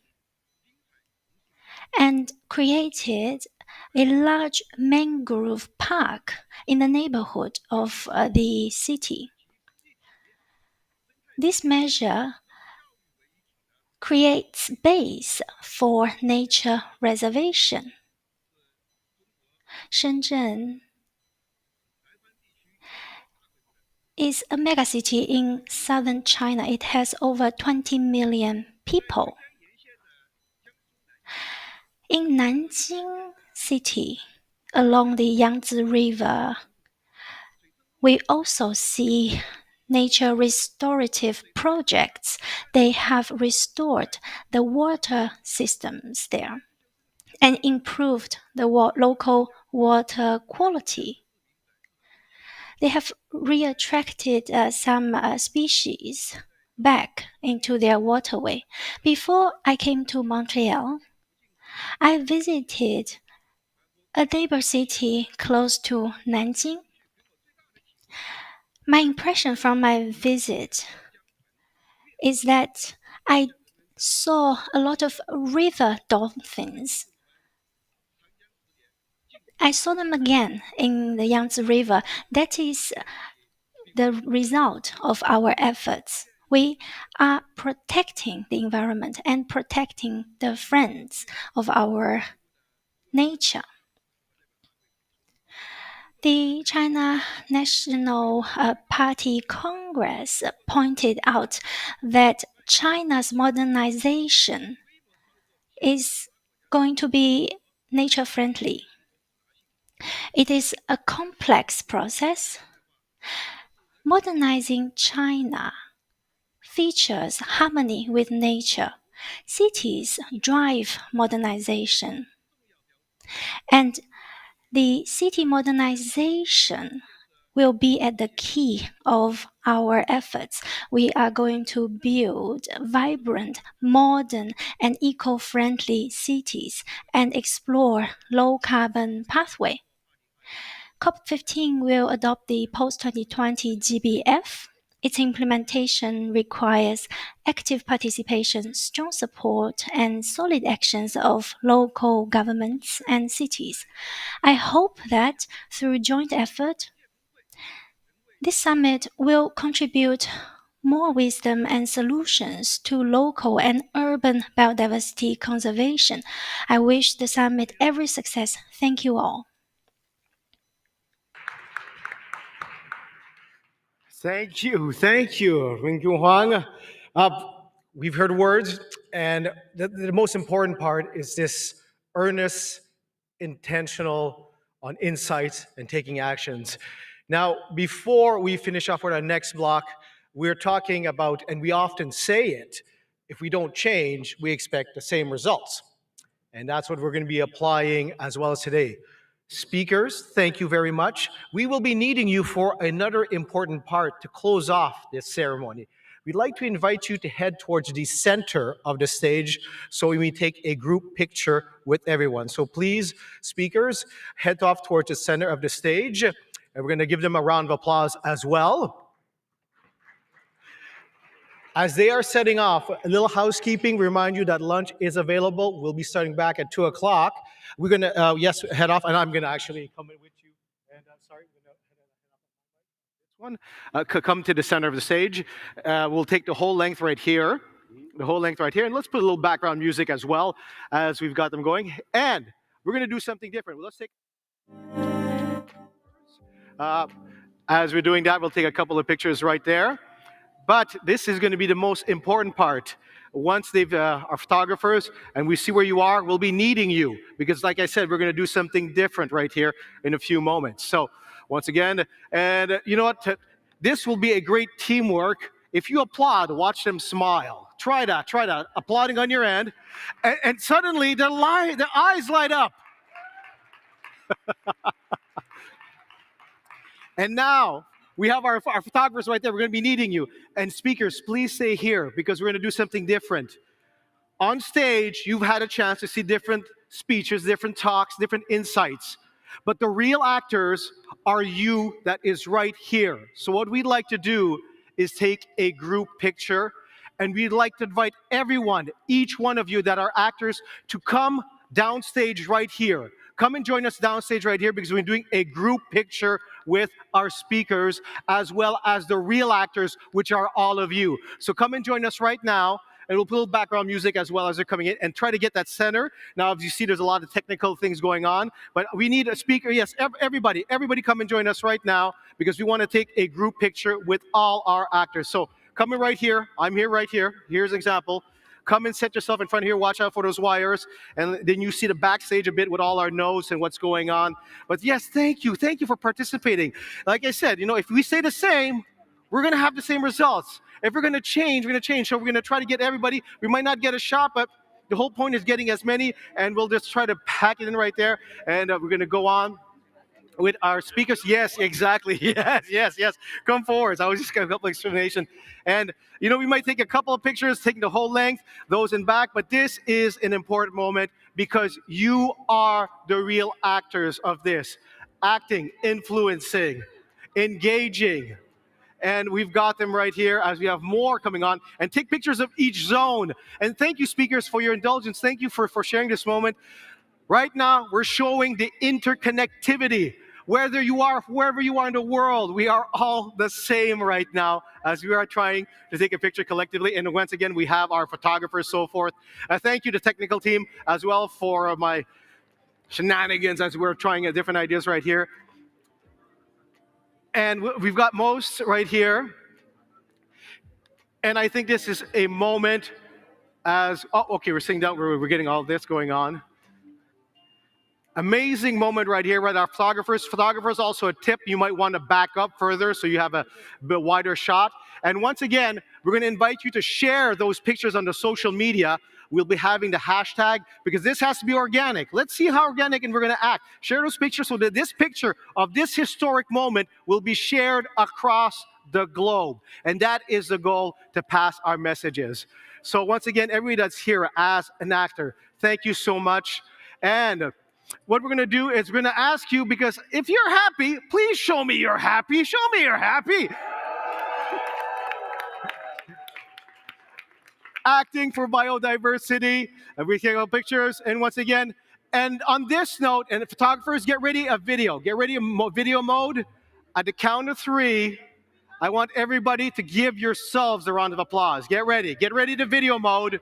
and created a large mangrove park in the neighborhood of the city. This measure creates base for nature reservation. Shenzhen is a megacity in southern China. It has over 20 million people. In Nanjing City, along the Yangtze River, we also see nature restorative projects. They have restored the water systems there. and improved the local water quality. They have reattracted some species back into their waterway. Before I came to Montreal, I visited a neighbor city close to Nanjing. My impression from my visit is that I saw a lot of river dolphins. I saw them again in the Yangtze River. That is the result of our efforts. We are protecting the environment and protecting the friends of our nature. The China National Party Congress pointed out that China's modernization is going to be nature friendly. It is a complex process. Modernizing China features harmony with nature. Cities drive modernization. And the city modernization will be at the key of our efforts. We are going to build vibrant, modern, and eco-friendly cities and explore low-carbon pathway. COP15 will adopt the post-2020 GBF. Its implementation requires active participation, strong support, and solid actions of local governments and cities. I hope that through joint effort, this summit will contribute more wisdom and solutions to local and urban biodiversity conservation. I wish the summit every success. Thank you all. Thank you, Wen Huang. We've heard words, and the most important part is this earnest, intentional on insights and taking actions. Now, before we finish off with our next block, we're talking about, and we often say it, if we don't change, we expect the same results. And that's what we're going to be applying as well as today. Speakers, thank you very much. We will be needing you for another important part to close off this ceremony. We'd like to invite you to head towards the center of the stage so we may take a group picture with everyone. So please, speakers, head off towards the center of the stage, and we're going to give them a round of applause as well. As they are setting off, a little housekeeping, remind you that lunch is available. We'll be starting back at 2 o'clock. We're going to, head off, and I'm going to actually come in with you. And sorry, this one. Come to the center of the stage. We'll take the whole length right here. And let's put a little background music as well as we've got them going. And we're going to do something different. Let's take... as we're doing that, we'll take a couple of pictures right there. But this is going to be the most important part. Once they've our photographers and we see where you are, we'll be needing you because, like I said, we're going to do something different right here in a few moments. So once again, and you know what? This will be a great teamwork. If you applaud, watch them smile. Try that. Applauding on your end, and suddenly their eyes light up. And now we have our photographers right there. We're going to be needing you. And speakers, please stay here because we're going to do something different. On stage, you've had a chance to see different speeches, different talks, different insights. But the real actors are you that is right here. So what we'd like to do is take a group picture. And we'd like to invite everyone, each one of you that are actors, to come downstage right here. Come and join us downstage right here because we're doing a group picture with our speakers as well as the real actors, which are all of you. So come and join us right now. And we'll put background music as well as they're coming in and try to get that center. Now, as you see, there's a lot of technical things going on, but we need a speaker. Yes, everybody come and join us right now because we want to take a group picture with all our actors. So come in right here. I'm here right here. Here's an example. Come and set yourself in front of here. Watch out for those wires. And then you see the backstage a bit with all our notes and what's going on. But yes, thank you. Thank you for participating. Like I said, if we stay the same, we're going to have the same results. If we're going to change, we're going to change. So we're going to try to get everybody. We might not get a shot, but The whole point is getting as many, and we'll just try to pack it in right there. And we're going to go on with our speakers. Yes, exactly. Yes. Come forward. I was just going to help explanation. And, we might take a couple of pictures, taking the whole length, those in back, but this is an important moment because you are the real actors of this. Acting, influencing, engaging. And we've got them right here as we have more coming on. And take pictures of each zone. And thank you, speakers, for your indulgence. Thank you for sharing this moment. Right now, we're showing the interconnectivity. Wherever you are in the world, we are all the same right now as we are trying to take a picture collectively. And once again, we have our photographers, so forth. Thank you to the technical team as well for my shenanigans as we're trying different ideas right here. And we've got most right here. And I think this is a moment we're sitting down, we're getting all this going on. Amazing moment right here, right? Our photographers. Photographers, also a tip, you might want to back up further so you have a bit wider shot. And once again, we're going to invite you to share those pictures on the social media. We'll be having the hashtag because this has to be organic. Let's see how organic and we're going to act. Share those pictures so that this picture of this historic moment will be shared across the globe. And that is the goal, to pass our messages. So once again, everybody that's here as an actor, thank you so much. And what we're going to do is we're going to ask you, because if you're happy, please show me you're happy. Show me you're happy. Acting for biodiversity. And we take pictures. And once again, and on this note, and the photographers, get ready a video. Get ready a video mode. At the count of 3, I want everybody to give yourselves a round of applause. Get ready. Get ready to video mode.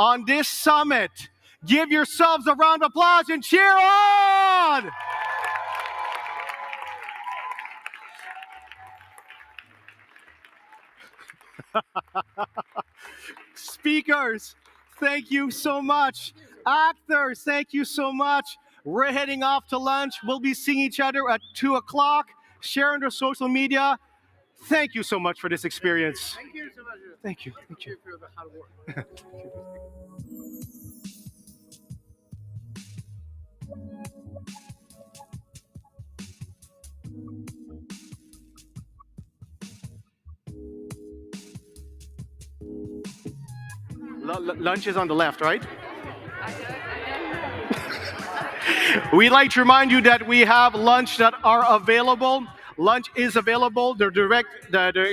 On this summit, give yourselves a round of applause and cheer on! Speakers, thank you so much. Actors, thank you so much. We're heading off to lunch. We'll be seeing each other at 2 o'clock. Share on their social media. Thank you so much for this experience. Thank you so much. Thank you. Thank you for the hard work. Lunch is on the left, right? We'd like to remind you that we have lunch that are available. Lunch is available. The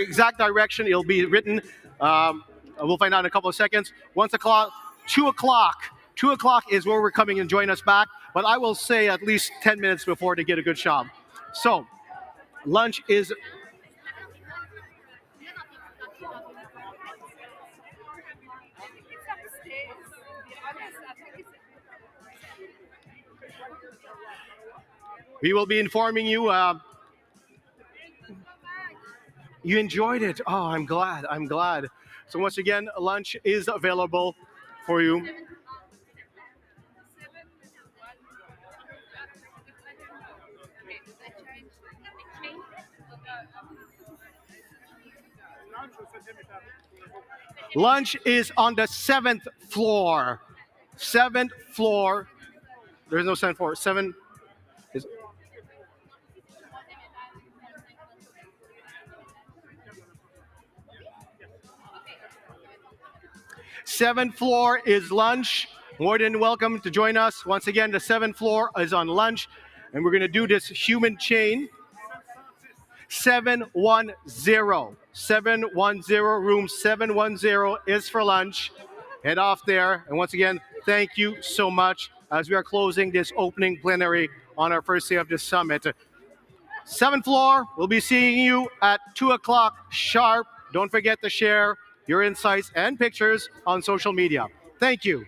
exact direction, it'll be written. We'll find out in a couple of seconds. 1 o'clock, 2 o'clock. 2 o'clock is where we're coming and join us back. But I will say at least 10 minutes before to get a good shot. So, lunch is... We will be informing you. You enjoyed it. Oh, I'm glad. So once again, lunch is available for you. Lunch is on the 7th floor. 7th floor. There's no 7th floor. 7 is... Seventh floor is lunch. More than welcome to join us. Once again, the 7th floor is on lunch. And we're going to do this human chain. 710. 710, room 710 is for lunch. Head off there. And once again, thank you so much as we are closing this opening plenary on our first day of this summit. 7th floor, we'll be seeing you at 2 o'clock sharp. Don't forget to share your insights and pictures on social media. Thank you.